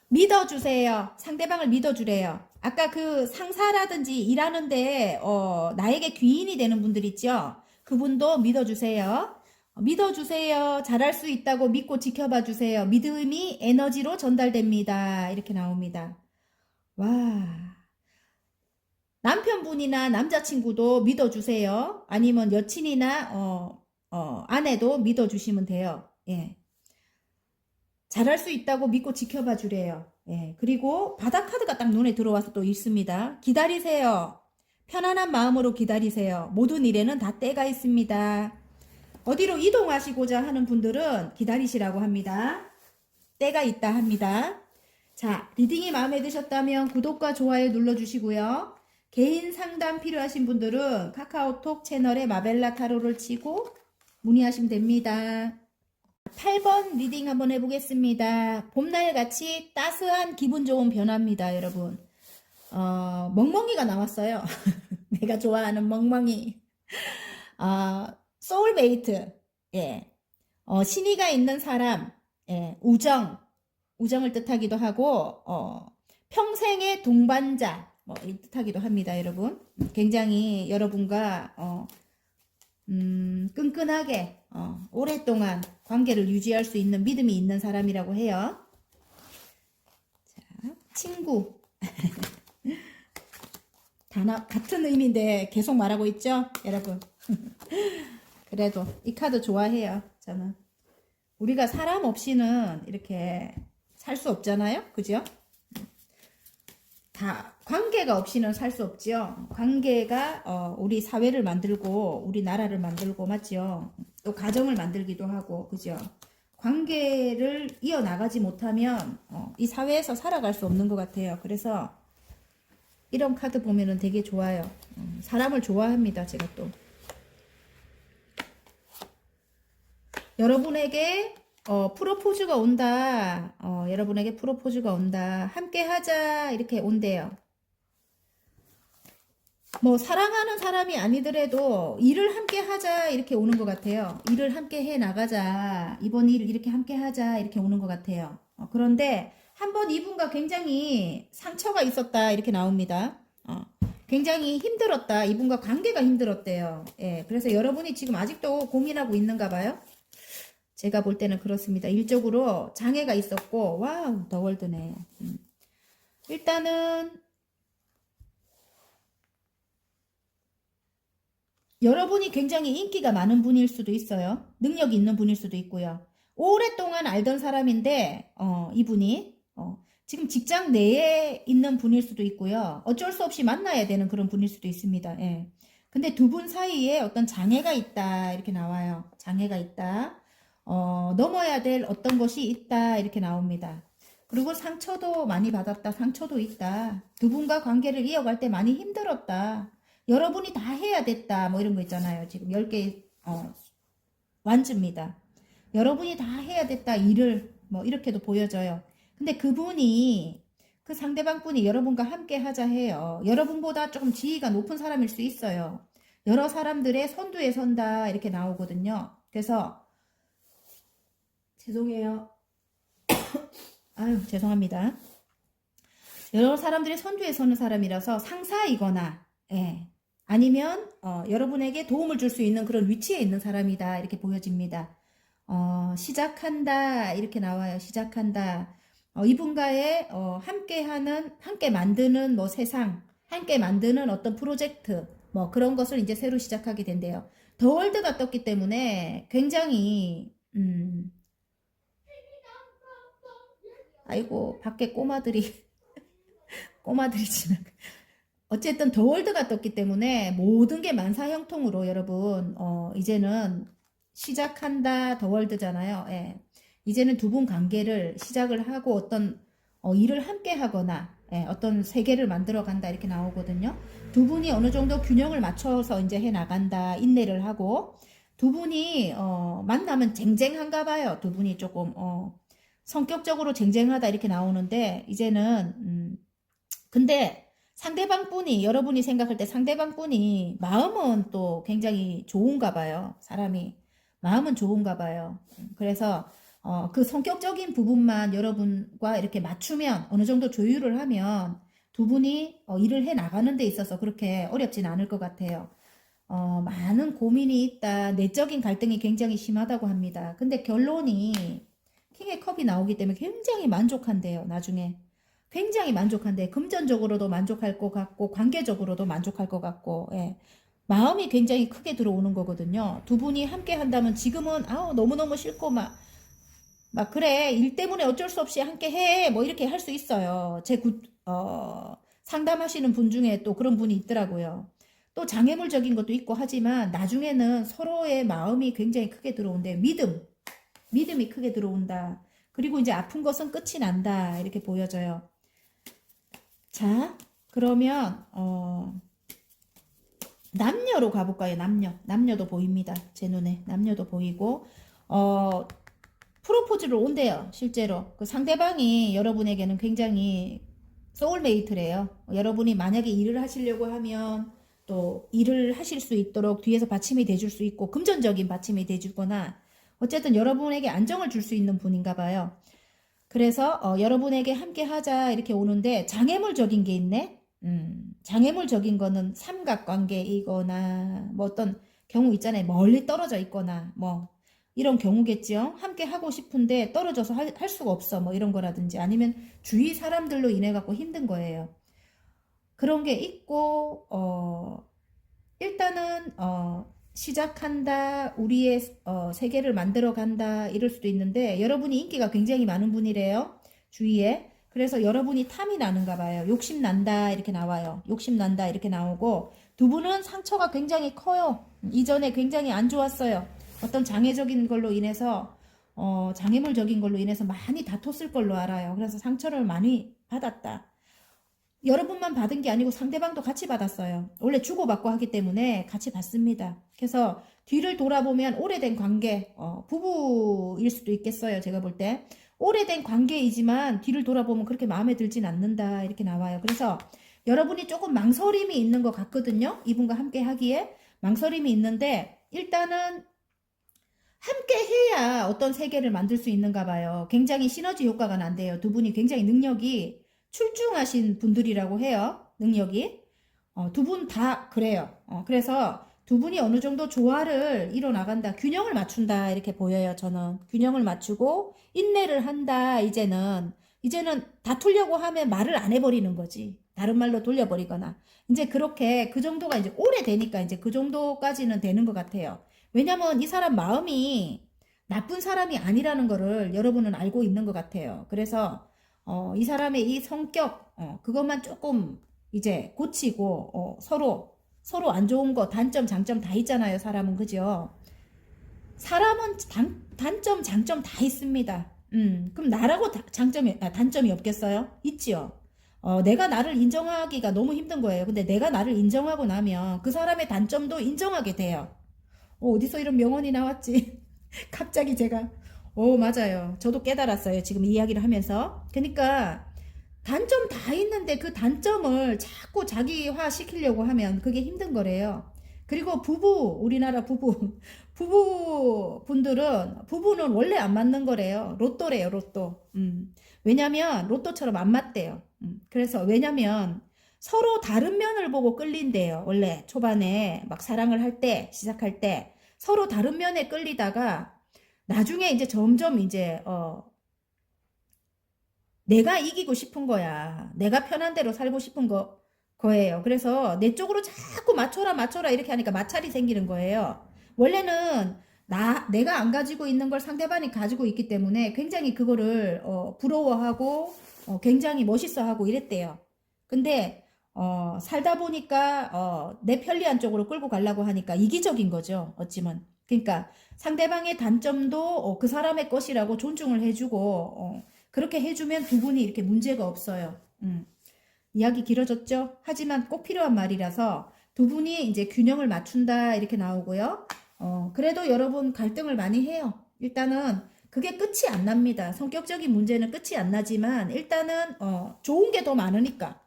믿어주세요. 상대방을 믿어주래요. 아까 그 상사라든지 일하는데 나에게 귀인이 되는 분들 있죠. 그분도 믿어주세요. 믿어주세요. 잘할 수 있다고 믿고 지켜봐 주세요. 믿음이 에너지로 전달됩니다. 이렇게 나옵니다. 와. 남편분이나 남자친구도 믿어주세요. 아니면 여친이나 아내도 믿어주시면 돼요. 예. 잘할 수 있다고 믿고 지켜봐 주래요. 예. 그리고 바다 카드가 딱 눈에 들어와서 또 있습니다. 기다리세요. 편안한 마음으로 기다리세요. 모든 일에는 다 때가 있습니다. 어디로 이동하시고자 하는 분들은 기다리시라고 합니다. 때가 있다 합니다. 자, 리딩이 마음에 드셨다면 구독과 좋아요 눌러주시고요. 개인 상담 필요하신 분들은 카카오톡 채널에 마벨라 타로를 치고 문의하시면 됩니다. 8번 리딩 한번 해보겠습니다. 봄날같이 따스한 기분 좋은 변화입니다, 여러분. 멍멍이가 나왔어요. 내가 좋아하는 멍멍이. 소울메이트. 예. 신의가 있는 사람. 예. 우정을 뜻하기도 하고, 평생의 동반자. 이 뜻하기도 합니다, 여러분. 굉장히 여러분과, 끈끈하게, 오랫동안 관계를 유지할 수 있는 믿음이 있는 사람이라고 해요. 자, 친구. 단어 같은 의미인데 계속 말하고 있죠, 여러분. 그래도 이 카드 좋아해요, 저는. 우리가 사람 없이는 이렇게 살 수 없잖아요, 그죠? 다 관계가 없이는 살 수 없죠. 관계가 우리 사회를 만들고 우리 나라를 만들고 맞죠. 또 가정을 만들기도 하고 그죠. 관계를 이어나가지 못하면 이 사회에서 살아갈 수 없는 것 같아요. 그래서 이런 카드 보면은 되게 좋아요. 사람을 좋아합니다, 제가 또. 여러분에게 프로포즈가 온다. 여러분에게 프로포즈가 온다. 함께 하자. 이렇게 온대요. 뭐 사랑하는 사람이 아니더라도 일을 함께 하자. 이렇게 오는 것 같아요. 일을 함께 해 나가자. 이번 일을 이렇게 함께 하자. 이렇게 오는 것 같아요. 그런데 한번 이분과 굉장히 상처가 있었다. 이렇게 나옵니다. 굉장히 힘들었다. 이분과 관계가 힘들었대요. 예, 그래서 여러분이 지금 아직도 고민하고 있는가 봐요. 제가 볼 때는 그렇습니다. 일적으로 장애가 있었고, 와우, 더 월드네. 일단은, 여러분이 굉장히 인기가 많은 분일 수도 있어요. 능력이 있는 분일 수도 있고요. 오랫동안 알던 사람인데, 이분이, 지금 직장 내에 있는 분일 수도 있고요. 어쩔 수 없이 만나야 되는 그런 분일 수도 있습니다. 예. 근데 두 분 사이에 어떤 장애가 있다. 이렇게 나와요. 장애가 있다. 넘어야 될 어떤 것이 있다. 이렇게 나옵니다. 그리고 상처도 많이 받았다. 상처도 있다. 두 분과 관계를 이어갈 때 많이 힘들었다. 여러분이 다 해야 됐다. 뭐 이런 거 있잖아요. 지금 10개, 완즈입니다. 여러분이 다 해야 됐다. 일을, 뭐 이렇게도 보여져요. 근데 그분이, 그 상대방 분이 여러분과 함께 하자 해요. 여러분보다 조금 지위가 높은 사람일 수 있어요. 여러 사람들의 선두에 선다. 이렇게 나오거든요. 그래서, 죄송해요. 아유, 죄송합니다. 여러 사람들의 선두에 서는 사람이라서 상사이거나, 예. 아니면, 여러분에게 도움을 줄 수 있는 그런 위치에 있는 사람이다. 이렇게 보여집니다. 시작한다. 이렇게 나와요. 시작한다. 이분과의, 함께 만드는 뭐 세상, 함께 만드는 어떤 프로젝트, 뭐 그런 것을 이제 새로 시작하게 된대요. 더 월드가 떴기 때문에 굉장히, 아이고, 밖에 꼬마들이 지나. 어쨌든 더 월드가 떴기 때문에 모든 게 만사형통으로 여러분, 이제는 시작한다 더 월드잖아요. 예. 이제는 두 분 관계를 시작을 하고 어떤, 일을 함께 하거나 어떤 세계를 만들어 간다 이렇게 나오거든요. 두 분이 어느 정도 균형을 맞춰서 이제 해 나간다, 인내를 하고 두 분이 만나면 쟁쟁한가 봐요. 두 분이 조금 성격적으로 쟁쟁하다 이렇게 나오는데 이제는 근데 상대방 분이 여러분이 생각할 때 상대방 분이 마음은 또 굉장히 좋은가 봐요. 사람이 마음은 좋은가 봐요. 그래서 그 성격적인 부분만 여러분과 이렇게 맞추면 어느 정도 조율을 하면 두 분이 일을 해 나가는 데 있어서 그렇게 어렵진 않을 것 같아요. 많은 고민이 있다. 내적인 갈등이 굉장히 심하다고 합니다. 근데 결론이 킹의 컵이 나오기 때문에 굉장히 만족한대요. 나중에. 굉장히 만족한데 금전적으로도 만족할 것 같고 관계적으로도 만족할 것 같고 예. 마음이 굉장히 크게 들어오는 거거든요. 두 분이 함께 한다면 지금은 아우 너무너무 싫고 막 그래 일 때문에 어쩔 수 없이 함께 해 뭐 이렇게 할 수 있어요. 상담하시는 분 중에 또 그런 분이 있더라고요. 또 장애물적인 것도 있고 하지만 나중에는 서로의 마음이 굉장히 크게 들어온대. 믿음이 크게 들어온다. 그리고 이제 아픈 것은 끝이 난다 이렇게 보여져요. 자, 그러면 남녀로 가볼까요? 남녀도 보입니다. 제 눈에 남녀도 보이고 프로포즈를 온대요. 실제로 그 상대방이 여러분에게는 굉장히 소울메이트래요. 여러분이 만약에 일을 하시려고 하면 또 일을 하실 수 있도록 뒤에서 받침이 돼줄 수 있고 금전적인 받침이 돼주거나 어쨌든 여러분에게 안정을 줄 수 있는 분인가 봐요. 그래서 여러분에게 함께 하자 이렇게 오는데 장애물적인 게 있네. 장애물적인 거는 삼각관계이거나 뭐 어떤 경우 있잖아요. 멀리 떨어져 있거나 뭐 이런 경우겠죠. 함께 하고 싶은데 떨어져서 할 수가 없어 뭐 이런 거라든지 아니면 주위 사람들로 인해 갖고 힘든 거예요. 그런 게 있고 일단은 시작한다, 우리의 세계를 만들어 간다 이럴 수도 있는데 여러분이 인기가 굉장히 많은 분이래요. 주위에. 그래서 여러분이 탐이 나는가 봐요. 욕심 난다 이렇게 나와요. 욕심 난다 이렇게 나오고 두 분은 상처가 굉장히 커요. 이전에 굉장히 안 좋았어요. 어떤 장애적인 걸로 인해서 장애물적인 걸로 인해서 많이 다퉜을 걸로 알아요. 그래서 상처를 많이 받았다. 여러분만 받은 게 아니고 상대방도 같이 받았어요. 원래 주고받고 하기 때문에 같이 받습니다. 그래서 뒤를 돌아보면 오래된 관계, 부부일 수도 있겠어요. 제가 볼 때. 오래된 관계이지만 뒤를 돌아보면 그렇게 마음에 들진 않는다. 이렇게 나와요. 그래서 여러분이 조금 망설임이 있는 것 같거든요. 이분과 함께 하기에. 망설임이 있는데 일단은 함께 해야 어떤 세계를 만들 수 있는가 봐요. 굉장히 시너지 효과가 난대요. 두 분이 굉장히 능력이 출중하신 분들이라고 해요. 능력이. 두 분 다 그래요. 그래서 두 분이 어느 정도 조화를 이뤄나간다. 균형을 맞춘다. 이렇게 보여요. 저는. 균형을 맞추고 인내를 한다. 이제는 다투려고 하면 말을 안 해버리는 거지. 다른 말로 돌려버리거나. 이제 그렇게 그 정도가 이제 오래되니까 이제 그 정도까지는 되는 것 같아요. 왜냐면 이 사람 마음이 나쁜 사람이 아니라는 거를 여러분은 알고 있는 것 같아요. 그래서 이 사람의 이 성격 그것만 조금 이제 고치고 서로 안 좋은 거 단점 장점 다 있잖아요. 사람은 그죠? 사람은 단점 장점 다 있습니다. 그럼 나라고 단점이 없겠어요? 있지요. 내가 나를 인정하기가 너무 힘든 거예요. 근데 내가 나를 인정하고 나면 그 사람의 단점도 인정하게 돼요. 어디서 이런 명언이 나왔지? 갑자기 제가 맞아요. 저도 깨달았어요. 지금 이야기를 하면서. 그러니까 단점 다 있는데 그 단점을 자꾸 자기화 시키려고 하면 그게 힘든 거래요. 그리고 우리나라 부부는 원래 안 맞는 거래요. 로또래요, 로또. 왜냐면 로또처럼 안 맞대요. 그래서 왜냐면 서로 다른 면을 보고 끌린대요. 원래 초반에 막 사랑을 할 때, 시작할 때 서로 다른 면에 끌리다가 나중에 이제 점점 이제 내가 이기고 싶은 거야. 내가 편한 대로 살고 싶은 거예요. 그래서 내 쪽으로 자꾸 맞춰라 이렇게 하니까 마찰이 생기는 거예요. 원래는 내가 안 가지고 있는 걸 상대방이 가지고 있기 때문에 굉장히 그거를 부러워하고 굉장히 멋있어하고 이랬대요. 근데 살다 보니까 내 편리한 쪽으로 끌고 가려고 하니까 이기적인 거죠. 어찌면. 그러니까 상대방의 단점도 그 사람의 것이라고 존중을 해주고 그렇게 해주면 두 분이 이렇게 문제가 없어요. 이야기 길어졌죠? 하지만 꼭 필요한 말이라서 두 분이 이제 균형을 맞춘다 이렇게 나오고요. 그래도 여러분 갈등을 많이 해요. 일단은 그게 끝이 안 납니다. 성격적인 문제는 끝이 안 나지만 일단은 좋은 게 더 많으니까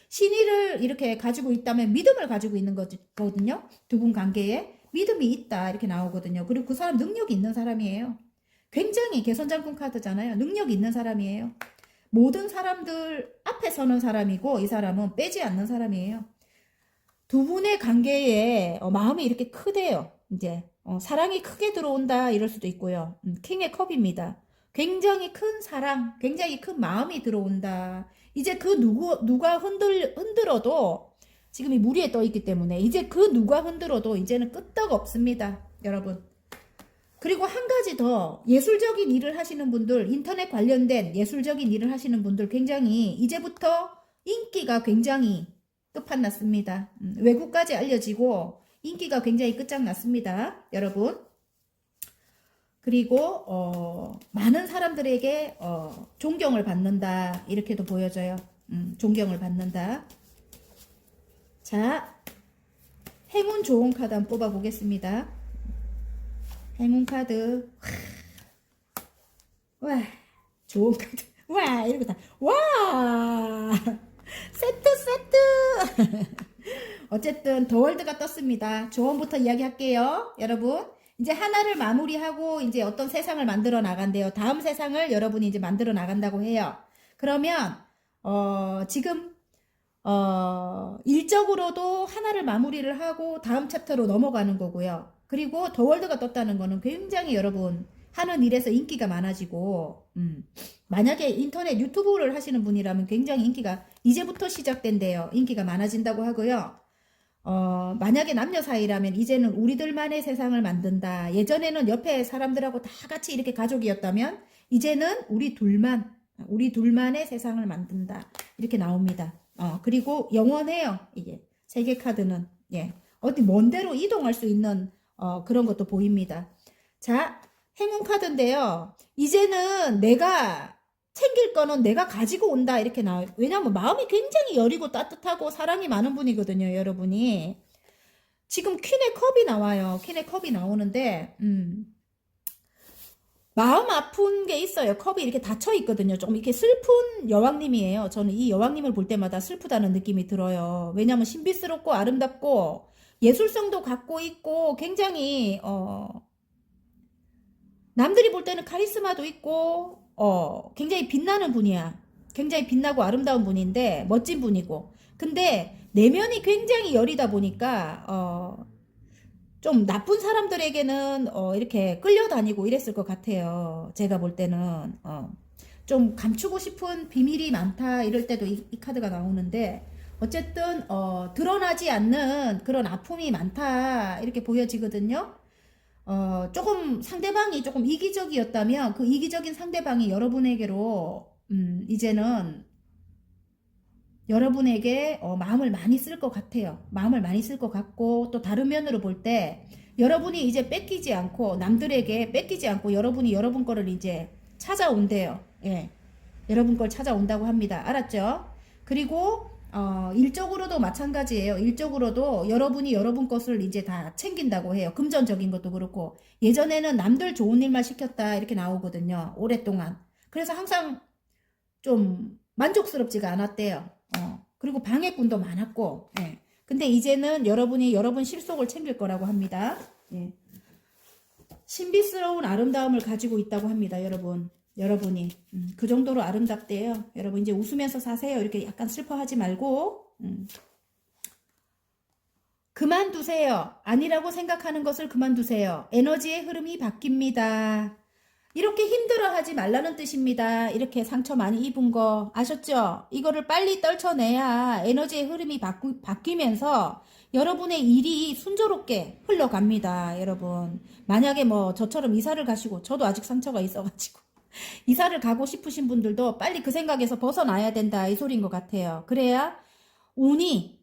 신의를 이렇게 가지고 있다면 믿음을 가지고 있는 거거든요. 두 분 관계에 믿음이 있다 이렇게 나오거든요. 그리고 그 사람 능력이 있는 사람이에요. 굉장히 개선장군 카드잖아요. 능력이 있는 사람이에요. 모든 사람들 앞에 서는 사람이고 이 사람은 빼지 않는 사람이에요. 두 분의 관계에 마음이 이렇게 크대요. 이제 사랑이 크게 들어온다 이럴 수도 있고요. 킹의 컵입니다. 굉장히 큰 사랑, 굉장히 큰 마음이 들어온다. 이제 그 누가 흔들어도 지금 이 무리에 떠 있기 때문에 이제 그 누가 흔들어도 이제는 끄떡 없습니다. 여러분. 그리고 한 가지 더 예술적인 일을 하시는 분들, 인터넷 관련된 예술적인 일을 하시는 분들 굉장히 이제부터 인기가 굉장히 끝판났습니다. 외국까지 알려지고 인기가 굉장히 끝장났습니다. 여러분. 그리고 많은 사람들에게 존경을 받는다 이렇게도 보여져요. 존경을 받는다. 자, 행운 좋은 카드 한번 뽑아 보겠습니다. 행운 카드. 와, 좋은 카드. 와, 이런 거 다. 와, 세트. 어쨌든 더월드가 떴습니다. 조언부터 이야기할게요. 여러분. 이제 하나를 마무리하고 이제 어떤 세상을 만들어 나간대요. 다음 세상을 여러분이 이제 만들어 나간다고 해요. 그러면 지금 일적으로도 하나를 마무리를 하고 다음 챕터로 넘어가는 거고요. 그리고 더월드가 떴다는 거는 굉장히 여러분 하는 일에서 인기가 많아지고 만약에 인터넷 유튜브를 하시는 분이라면 굉장히 인기가 이제부터 시작된대요. 인기가 많아진다고 하고요. 만약에 남녀 사이라면 이제는 우리들만의 세상을 만든다. 예전에는 옆에 사람들하고 다 같이 이렇게 가족이었다면 이제는 우리 둘만의 세상을 만든다. 이렇게 나옵니다. 그리고 영원해요. 이게 세계 카드는 예. 어디 먼 데로 이동할 수 있는 그런 것도 보입니다. 자, 행운 카드인데요. 이제는 내가 챙길 거는 내가 가지고 온다 이렇게 나와요. 왜냐하면 마음이 굉장히 여리고 따뜻하고 사랑이 많은 분이거든요. 여러분이. 지금 퀸의 컵이 나와요. 퀸의 컵이 나오는데 마음 아픈 게 있어요. 컵이 이렇게 닫혀 있거든요. 좀 이렇게 슬픈 여왕님이에요. 저는 이 여왕님을 볼 때마다 슬프다는 느낌이 들어요. 왜냐하면 신비스럽고 아름답고 예술성도 갖고 있고 굉장히 남들이 볼 때는 카리스마도 있고 굉장히 빛나는 분이야. 굉장히 빛나고 아름다운 분인데 멋진 분이고 근데 내면이 굉장히 여리다 보니까 좀 나쁜 사람들에게는 이렇게 끌려다니고 이랬을 것 같아요. 제가 볼 때는 좀 감추고 싶은 비밀이 많다 이럴 때도 이 카드가 나오는데 어쨌든 드러나지 않는 그런 아픔이 많다 이렇게 보여지거든요. 조금 상대방이 조금 이기적이었다면 그 이기적인 상대방이 여러분에게로 이제는 여러분에게 마음을 많이 쓸 것 같아요. 마음을 많이 쓸 것 같고 또 다른 면으로 볼 때 여러분이 이제 뺏기지 않고 남들에게 뺏기지 않고 여러분이 여러분 거를 이제 찾아온대요. 예. 여러분 걸 찾아온다고 합니다. 알았죠? 그리고 일적으로도 마찬가지예요. 일적으로도 여러분이 여러분 것을 이제 다 챙긴다고 해요. 금전적인 것도 그렇고 예전에는 남들 좋은 일만 시켰다 이렇게 나오거든요. 오랫동안. 그래서 항상 좀 만족스럽지가 않았대요. 그리고 방해꾼도 많았고 예. 근데 이제는 여러분이 여러분 실속을 챙길 거라고 합니다. 예. 신비스러운 아름다움을 가지고 있다고 합니다. 여러분이 그 정도로 아름답대요. 여러분 이제 웃으면서 사세요. 이렇게 약간 슬퍼하지 말고 그만두세요. 아니라고 생각하는 것을 그만두세요. 에너지의 흐름이 바뀝니다. 이렇게 힘들어하지 말라는 뜻입니다. 이렇게 상처 많이 입은 거 아셨죠? 이거를 빨리 떨쳐내야 에너지의 흐름이 바뀌면서 여러분의 일이 순조롭게 흘러갑니다. 여러분 만약에 뭐 저처럼 이사를 가시고 저도 아직 상처가 있어가지고 이사를 가고 싶으신 분들도 빨리 그 생각에서 벗어나야 된다 이 소리인 것 같아요. 그래야 운의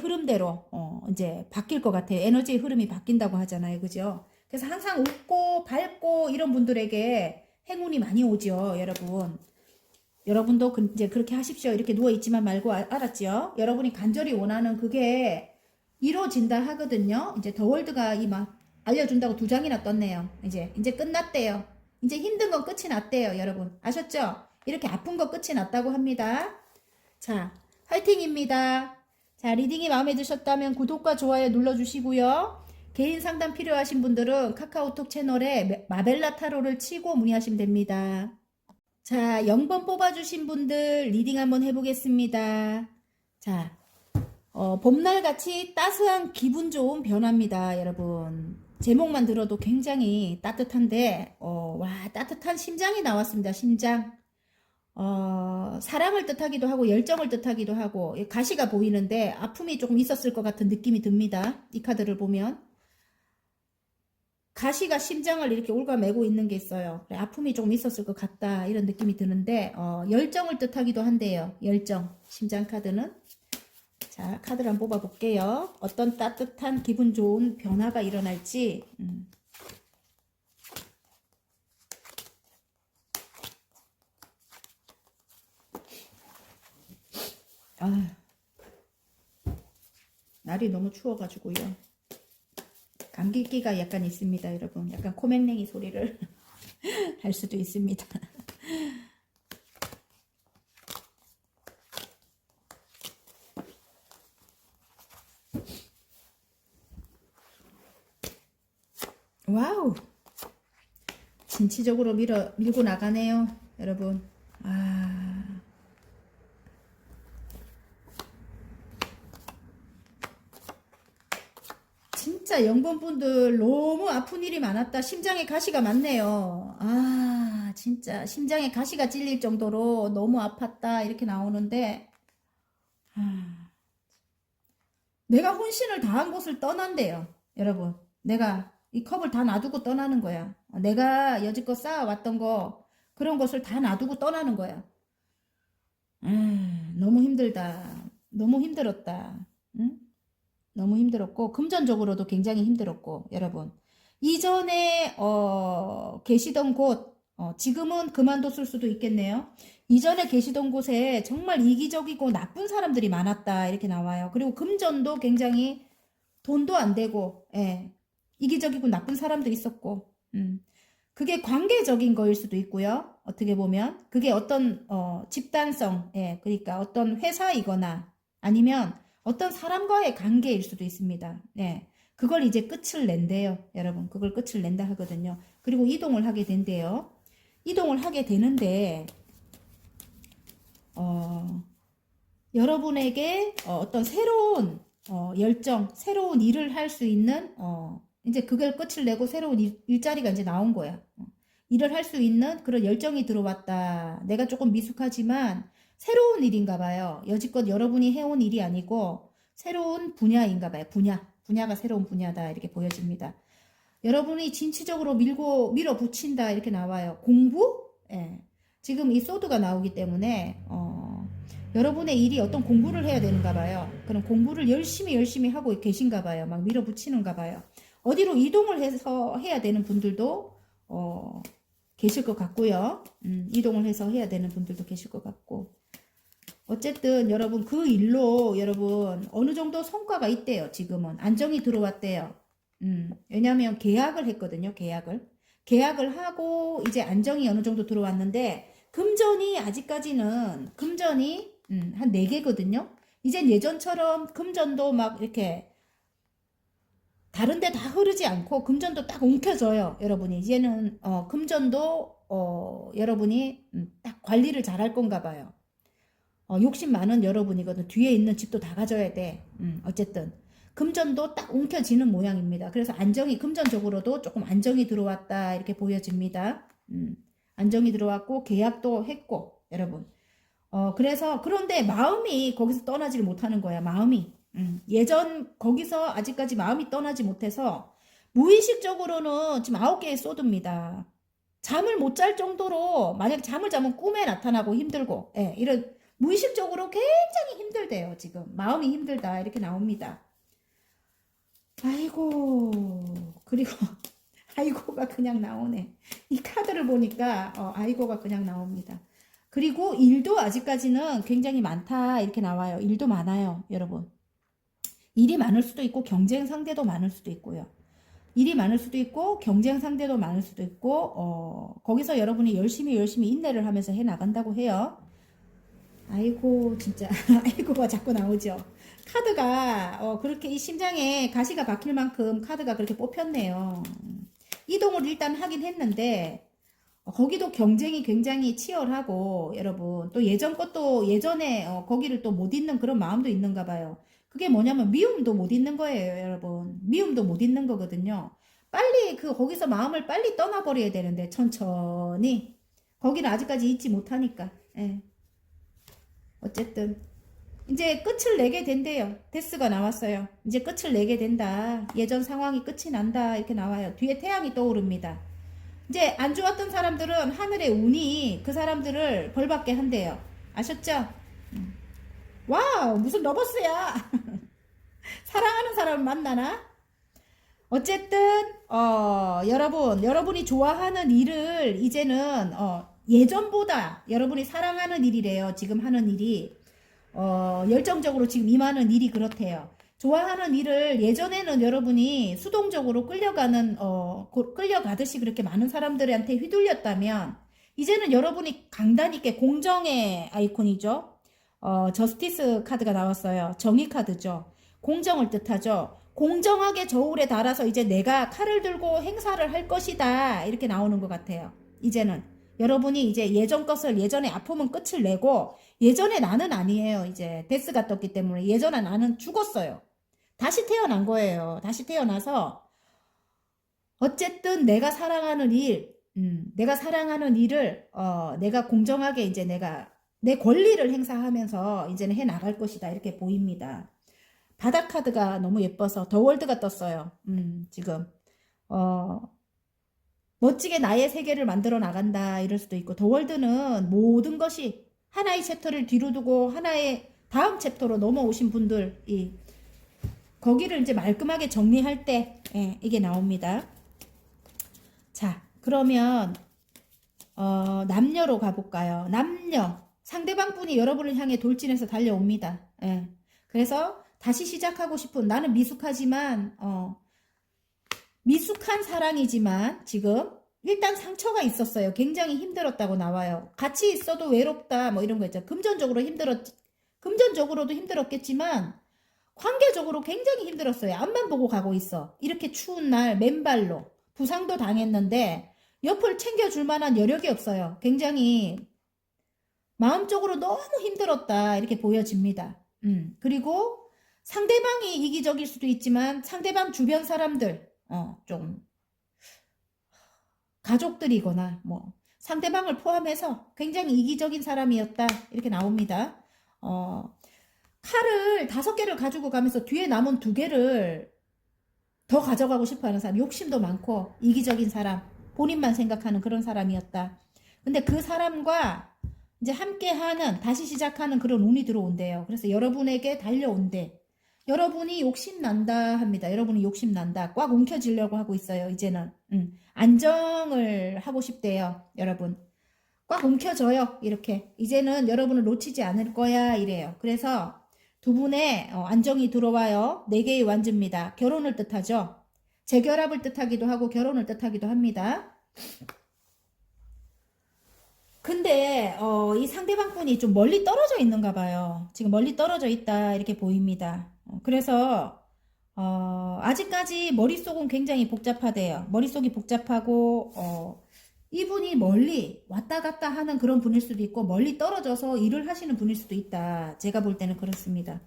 흐름대로 이제 바뀔 것 같아요. 에너지의 흐름이 바뀐다고 하잖아요. 그죠? 그래서 항상 웃고 밝고 이런 분들에게 행운이 많이 오죠, 여러분. 여러분도 이제 그렇게 하십시오. 이렇게 누워있지만 말고, 알았죠? 여러분이 간절히 원하는 그게 이루어진다 하거든요. 이제 더월드가 막 알려준다고 2장이나 떴네요. 이제 끝났대요. 이제 힘든 건 끝이 났대요, 여러분. 아셨죠? 이렇게 아픈 거 끝이 났다고 합니다. 자, 화이팅입니다. 자, 리딩이 마음에 드셨다면 구독과 좋아요 눌러주시고요. 개인 상담 필요하신 분들은 카카오톡 채널에 마벨라 타로를 치고 문의하시면 됩니다. 자, 0번 뽑아주신 분들 리딩 한번 해보겠습니다. 자, 봄날같이 따스한 기분 좋은 변화입니다, 여러분. 제목만 들어도 굉장히 따뜻한데, 와, 따뜻한 심장이 나왔습니다, 심장. 사랑을 뜻하기도 하고, 열정을 뜻하기도 하고, 가시가 보이는데, 아픔이 조금 있었을 것 같은 느낌이 듭니다. 이 카드를 보면. 가시가 심장을 이렇게 갉아매고 있는 게 있어요. 아픔이 조금 있었을 것 같다, 이런 느낌이 드는데, 열정을 뜻하기도 한데요. 열정. 심장 카드는. 자, 카드를 한번 뽑아볼게요. 어떤 따뜻한 기분 좋은 변화가 일어날지. 날이 너무 추워가지고요. 감기기가 약간 있습니다, 여러분. 약간 코맹맹이 소리를 할 수도 있습니다. 와우, 진취적으로 밀고 나가네요, 여러분. 진짜 0번 분들 너무 아픈 일이 많았다. 심장에 가시가 많네요. 진짜 심장에 가시가 찔릴 정도로 너무 아팠다, 이렇게 나오는데, 내가 혼신을 다한 곳을 떠난대요, 여러분. 내가 이 컵을 다 놔두고 떠나는 거야. 내가 여지껏 쌓아왔던 거, 그런 것을 다 놔두고 떠나는 거야. 너무 힘들다. 너무 힘들었다. 응? 너무 힘들었고, 금전적으로도 굉장히 힘들었고, 여러분. 이전에 계시던 곳, 지금은 그만뒀을 수도 있겠네요. 이전에 계시던 곳에 정말 이기적이고 나쁜 사람들이 많았다, 이렇게 나와요. 그리고 금전도 굉장히 돈도 안 되고, 예, 이기적이고 나쁜 사람도 있었고, 그게 관계적인 거일 수도 있고요. 어떻게 보면 그게 어떤 집단성, 예, 그러니까 어떤 회사이거나 아니면 어떤 사람과의 관계일 수도 있습니다. 예, 그걸 이제 끝을 낸대요, 여러분. 그걸 끝을 낸다 하거든요. 그리고 이동을 하게 된대요. 이동을 하게 되는데 여러분에게 어떤 새로운 열정, 새로운 일을 할 수 있는 이제 그걸 끝을 내고 새로운 일자리가 이제 나온 거야. 일을 할 수 있는 그런 열정이 들어왔다. 내가 조금 미숙하지만 새로운 일인가 봐요. 여지껏 여러분이 해온 일이 아니고 새로운 분야인가 봐요. 분야가 새로운 분야다, 이렇게 보여집니다. 여러분이 진취적으로 밀어붙인다, 이렇게 나와요. 공부? 예. 지금 이 소드가 나오기 때문에 여러분의 일이 어떤 공부를 해야 되는가 봐요. 그럼 공부를 열심히 하고 계신가 봐요. 막 밀어붙이는가 봐요. 어디로 이동을 해서 해야 되는 분들도 계실 것 같고요. 이동을 해서 해야 되는 분들도 계실 것 같고. 어쨌든 여러분 그 일로 여러분 어느 정도 성과가 있대요. 지금은 안정이 들어왔대요. 왜냐하면 계약을 했거든요. 계약을 하고 이제 안정이 어느 정도 들어왔는데, 금전이 아직까지는 금전이 한 4개거든요. 이젠 예전처럼 금전도 막 이렇게 다른 데 다 흐르지 않고 금전도 딱 웅켜져요, 여러분이. 이제는 금전도 여러분이 딱 관리를 잘할 건가 봐요. 욕심 많은 여러분이거든. 뒤에 있는 집도 다 가져야 돼. 어쨌든 금전도 딱 웅켜지는 모양입니다. 그래서 금전적으로도 조금 안정이 들어왔다, 이렇게 보여집니다. 안정이 들어왔고 계약도 했고, 여러분. 그런데 마음이 거기서 떠나지를 못하는 거야, 마음이. 예전 거기서 아직까지 마음이 떠나지 못해서 무의식적으로는 지금 9개의 소드입니다. 잠을 못 잘 정도로, 만약에 잠을 자면 꿈에 나타나고 힘들고, 예, 이런 무의식적으로 굉장히 힘들대요. 지금 마음이 힘들다, 이렇게 나옵니다. 아이고, 그리고 아이고가 그냥 나오네. 이 카드를 보니까 아이고가 그냥 나옵니다. 그리고 일도 아직까지는 굉장히 많다 이렇게 나와요. 일도 많아요, 여러분. 일이 많을 수도 있고 경쟁 상대도 많을 수도 있고요. 일이 많을 수도 있고 경쟁 상대도 많을 수도 있고 거기서 여러분이 열심히 인내를 하면서 해 나간다고 해요. 아이고 진짜 아이고가 자꾸 나오죠. 카드가 그렇게 이 심장에 가시가 박힐 만큼 카드가 그렇게 뽑혔네요. 이동을 일단 하긴 했는데 거기도 경쟁이 굉장히 치열하고 여러분 또 예전 것도 예전에 거기를 또 못 잇는 그런 마음도 있는가 봐요. 그게 뭐냐면 미움도 못 잇는 거예요, 여러분. 미움도 못 잇는 거거든요. 빨리 거기서 마음을 빨리 떠나버려야 되는데 천천히 거기는 아직까지 잊지 못하니까. 예. 어쨌든 이제 끝을 내게 된대요. 데스가 나왔어요. 이제 끝을 내게 된다. 예전 상황이 끝이 난다. 이렇게 나와요. 뒤에 태양이 떠오릅니다. 이제 안 좋았던 사람들은 하늘의 운이 그 사람들을 벌받게 한대요. 아셨죠? 와우, 무슨 러버스야. 사랑하는 사람을 만나나? 어쨌든 여러분이 좋아하는 일을 이제는 예전보다 여러분이 사랑하는 일이래요. 지금 하는 일이 열정적으로 지금 임하는 일이 그렇대요. 좋아하는 일을 예전에는 여러분이 수동적으로 끌려가듯이 그렇게 많은 사람들한테 휘둘렸다면 이제는 여러분이 강단 있게 공정의 아이콘이죠. 저스티스 카드가 나왔어요. 정의 카드죠. 공정을 뜻하죠. 공정하게 저울에 달아서 이제 내가 칼을 들고 행사를 할 것이다. 이렇게 나오는 것 같아요. 이제는 여러분이 이제 예전 것을 예전의 아픔은 끝을 내고 예전의 나는 아니에요. 이제 데스가 떴기 때문에 예전의 나는 죽었어요. 다시 태어난 거예요. 다시 태어나서 어쨌든 내가 사랑하는 내가 사랑하는 일을 내가 공정하게 이제 내가 내 권리를 행사하면서 이제는 해 나갈 것이다. 이렇게 보입니다. 바닥 카드가 너무 예뻐서 더 월드가 떴어요. 지금 멋지게 나의 세계를 만들어 나간다 이럴 수도 있고 더 월드는 모든 것이 하나의 챕터를 뒤로 두고 하나의 다음 챕터로 넘어오신 분들이 거기를 이제 말끔하게 정리할 때 이게 나옵니다. 자, 그러면 남녀로 가볼까요? 남녀 상대방 분이 여러분을 향해 돌진해서 달려옵니다. 그래서 다시 시작하고 싶은 나는 미숙하지만 미숙한 사랑이지만 지금 일단 상처가 있었어요. 굉장히 힘들었다고 나와요. 같이 있어도 외롭다 뭐 이런 거 있죠. 금전적으로도 힘들었겠지만 관계적으로 굉장히 힘들었어요. 앞만 보고 가고 있어. 이렇게 추운 날 맨발로 부상도 당했는데 옆을 챙겨줄 만한 여력이 없어요. 굉장히 마음적으로 너무 힘들었다 이렇게 보여집니다. 그리고 상대방이 이기적일 수도 있지만 상대방 주변 사람들 좀 가족들이거나 뭐 상대방을 포함해서 굉장히 이기적인 사람이었다 이렇게 나옵니다. 칼을 5개를 가지고 가면서 뒤에 남은 2개를 더 가져가고 싶어하는 사람, 욕심도 많고 이기적인 사람, 본인만 생각하는 그런 사람이었다. 근데 그 사람과 이제 함께하는 다시 시작하는 그런 운이 들어온대요. 그래서 여러분에게 달려온대. 여러분이 욕심난다 합니다. 여러분이 욕심난다. 꽉 움켜쥐려고 하고 있어요. 이제는 안정을 하고 싶대요. 여러분 꽉 움켜줘요. 이렇게 이제는 여러분을 놓치지 않을 거야 이래요. 그래서 두 분의 안정이 들어와요. 4개의 완즈입니다. 결혼을 뜻하죠. 재결합을 뜻하기도 하고 결혼을 뜻하기도 합니다. 근데 이 상대방 분이 좀 멀리 떨어져 있는가 봐요. 지금 멀리 떨어져 있다 이렇게 보입니다. 그래서 아직까지 머릿속은 굉장히 복잡하대요. 머릿속이 복잡하고 이분이 멀리 왔다 갔다 하는 그런 분일 수도 있고 멀리 떨어져서 일을 하시는 분일 수도 있다. 제가 볼 때는 그렇습니다.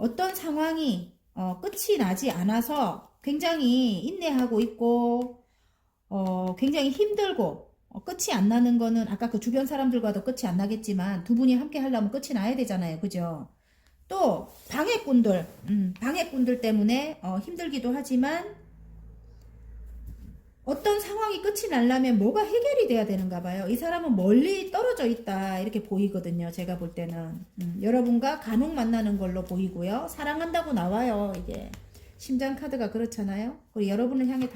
어떤 상황이 끝이 나지 않아서 굉장히 인내하고 있고 굉장히 힘들고 끝이 안 나는 거는 아까 그 주변 사람들과도 끝이 안 나겠지만 두 분이 함께 하려면 끝이 나야 되잖아요. 그죠? 또 방해꾼들 때문에 힘들기도 하지만 어떤 상황이 끝이 나려면 뭐가 해결이 돼야 되는가 봐요. 이 사람은 멀리 떨어져 있다 이렇게 보이거든요. 제가 볼 때는 여러분과 간혹 만나는 걸로 보이고요. 사랑한다고 나와요. 이게 심장 카드가 그렇잖아요. 그리고 여러분을 향해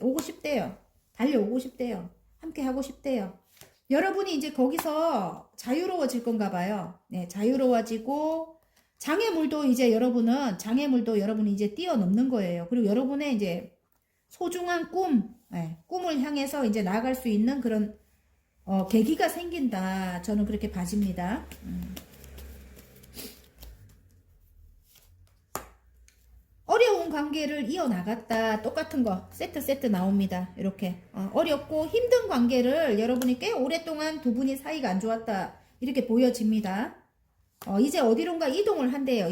오고 싶대요. 달려오고 싶대요. 함께 하고 싶대요. 여러분이 이제 거기서 자유로워질 건가 봐요. 네, 자유로워지고 장애물도 여러분이 이제 뛰어넘는 거예요. 그리고 여러분의 이제 소중한 꿈을 향해서 이제 나아갈 수 있는 그런 계기가 생긴다. 저는 그렇게 봐집니다. 어려운 관계를 이어나갔다. 똑같은 거 세트 나옵니다. 이렇게 어렵고 힘든 관계를 여러분이 꽤 오랫동안 두 분이 사이가 안 좋았다. 이렇게 보여집니다. 이제 어디론가 이동을 한대요.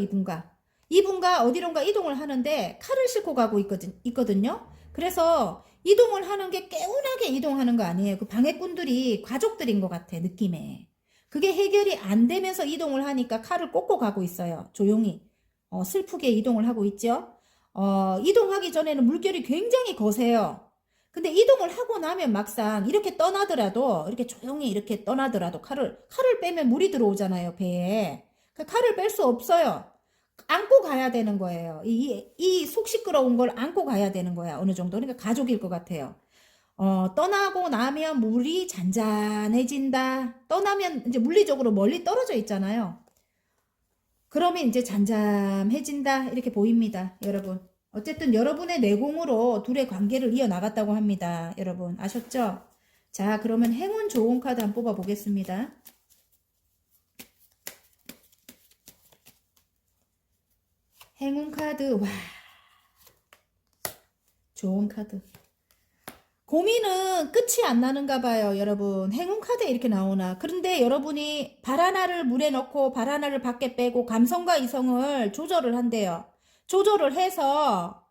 이분과 어디론가 이동을 하는데 칼을 싣고 가고 있거든요. 그래서 이동을 하는 게 개운하게 이동하는 거 아니에요. 그 방해꾼들이 가족들인 것 같아, 느낌에. 그게 해결이 안 되면서 이동을 하니까 칼을 꽂고 가고 있어요. 조용히. 슬프게 이동을 하고 있죠. 이동하기 전에는 물결이 굉장히 거세요. 근데 이동을 하고 나면 막상 이렇게 떠나더라도, 이렇게 조용히 이렇게 떠나더라도 칼을 빼면 물이 들어오잖아요, 배에. 그 칼을 뺄 수 없어요. 안고 가야 되는 거예요. 이 속 시끄러운 걸 안고 가야 되는 거야, 어느 정도. 그러니까 가족일 것 같아요. 떠나고 나면 물이 잔잔해진다. 떠나면 이제 물리적으로 멀리 떨어져 있잖아요. 그러면 이제 잠잠해진다. 이렇게 보입니다, 여러분. 어쨌든 여러분의 내공으로 둘의 관계를 이어나갔다고 합니다. 여러분 아셨죠? 자, 그러면 행운 좋은 카드 한번 뽑아보겠습니다. 행운 카드. 와, 좋은 카드. 고민은 끝이 안 나는가 봐요, 여러분. 행운 카드에 이렇게 나오나. 그런데 여러분이 발 하나를 물에 넣고 발 하나를 밖에 빼고 감성과 이성을 조절을 한대요. 조절을 해서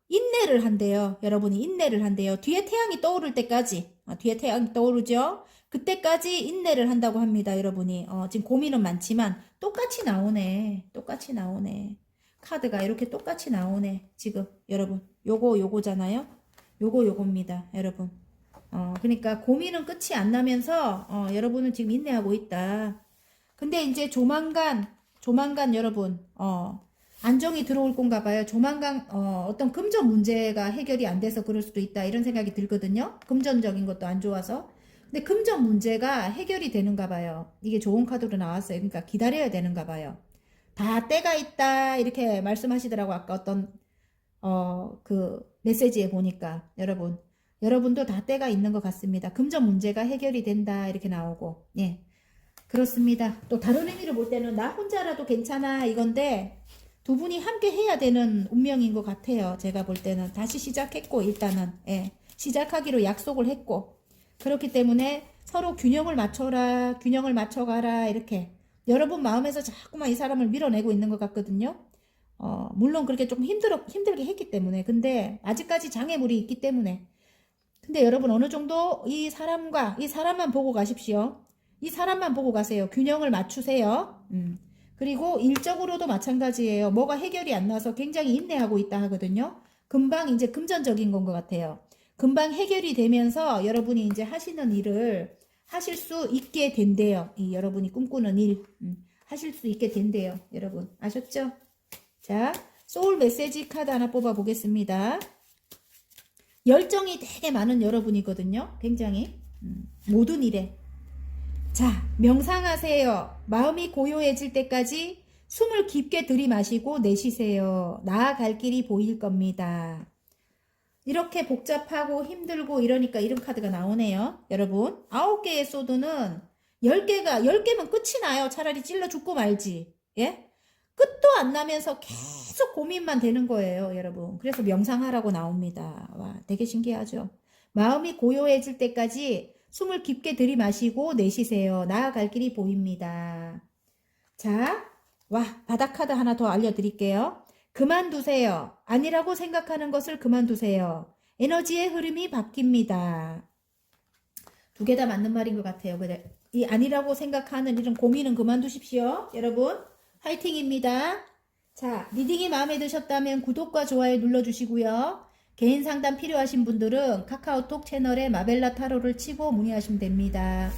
인내를 한대요. 여러분이 인내를 한대요. 뒤에 태양이 떠오를 때까지. 뒤에 태양이 떠오르죠? 그때까지 인내를 한다고 합니다, 여러분이. 지금 고민은 많지만 똑같이 나오네. 똑같이 나오네. 카드가 이렇게 똑같이 나오네. 지금 여러분. 요거잖아요. 요겁니다, 여러분. 그러니까 고민은 끝이 안 나면서 여러분은 지금 인내하고 있다. 근데 이제 조만간 여러분 안정이 들어올 건가 봐요. 조만간 어떤 금전 문제가 해결이 안 돼서 그럴 수도 있다. 이런 생각이 들거든요. 금전적인 것도 안 좋아서. 근데 금전 문제가 해결이 되는가 봐요. 이게 좋은 카드로 나왔어요. 그러니까 기다려야 되는가 봐요. 다 때가 있다. 이렇게 말씀하시더라고. 아까 어떤 그 메시지에 보니까 여러분도 다 때가 있는 것 같습니다. 금전 문제가 해결이 된다. 이렇게 나오고. 예. 그렇습니다. 또 다른 의미로 볼 때는 나 혼자라도 괜찮아 이건데 두 분이 함께 해야 되는 운명인 것 같아요. 제가 볼 때는 다시 시작했고 일단은 시작하기로 약속을 했고 그렇기 때문에 서로 균형을 맞춰가라 이렇게 여러분 마음에서 자꾸만 이 사람을 밀어내고 있는 것 같거든요. 물론 그렇게 좀 힘들게 했기 때문에 근데 아직까지 장애물이 있기 때문에 근데 여러분 어느 정도 이 사람만 보고 가십시오. 이 사람만 보고 가세요. 균형을 맞추세요. 그리고 일적으로도 마찬가지예요. 뭐가 해결이 안 나서 굉장히 인내하고 있다 하거든요. 금방 이제 금전적인 건 것 같아요. 금방 해결이 되면서 여러분이 이제 하시는 일을 하실 수 있게 된대요. 이 여러분이 꿈꾸는 일 하실 수 있게 된대요. 여러분 아셨죠? 자, 소울 메시지 카드 하나 뽑아 보겠습니다. 열정이 되게 많은 여러분이거든요. 굉장히 모든 일에. 자, 명상하세요. 마음이 고요해질 때까지 숨을 깊게 들이마시고 내쉬세요. 나아갈 길이 보일 겁니다. 이렇게 복잡하고 힘들고 이러니까 이런 카드가 나오네요. 여러분 9개의 소드는 10개면 끝이 나요. 차라리 찔러 죽고 말지. 예? 끝도 안 나면서 계속 고민만 되는 거예요, 여러분. 그래서 명상하라고 나옵니다. 와, 되게 신기하죠? 마음이 고요해질 때까지 숨을 깊게 들이마시고 내쉬세요. 나아갈 길이 보입니다. 자, 와, 바닥 카드 하나 더 알려드릴게요. 그만두세요. 아니라고 생각하는 것을 그만두세요. 에너지의 흐름이 바뀝니다. 두 개 다 맞는 말인 것 같아요. 이 아니라고 생각하는 이런 고민은 그만두십시오. 여러분, 화이팅입니다. 자, 리딩이 마음에 드셨다면 구독과 좋아요 눌러주시고요. 개인 상담 필요하신 분들은 카카오톡 채널에 마벨라 타로를 치고 문의하시면 됩니다.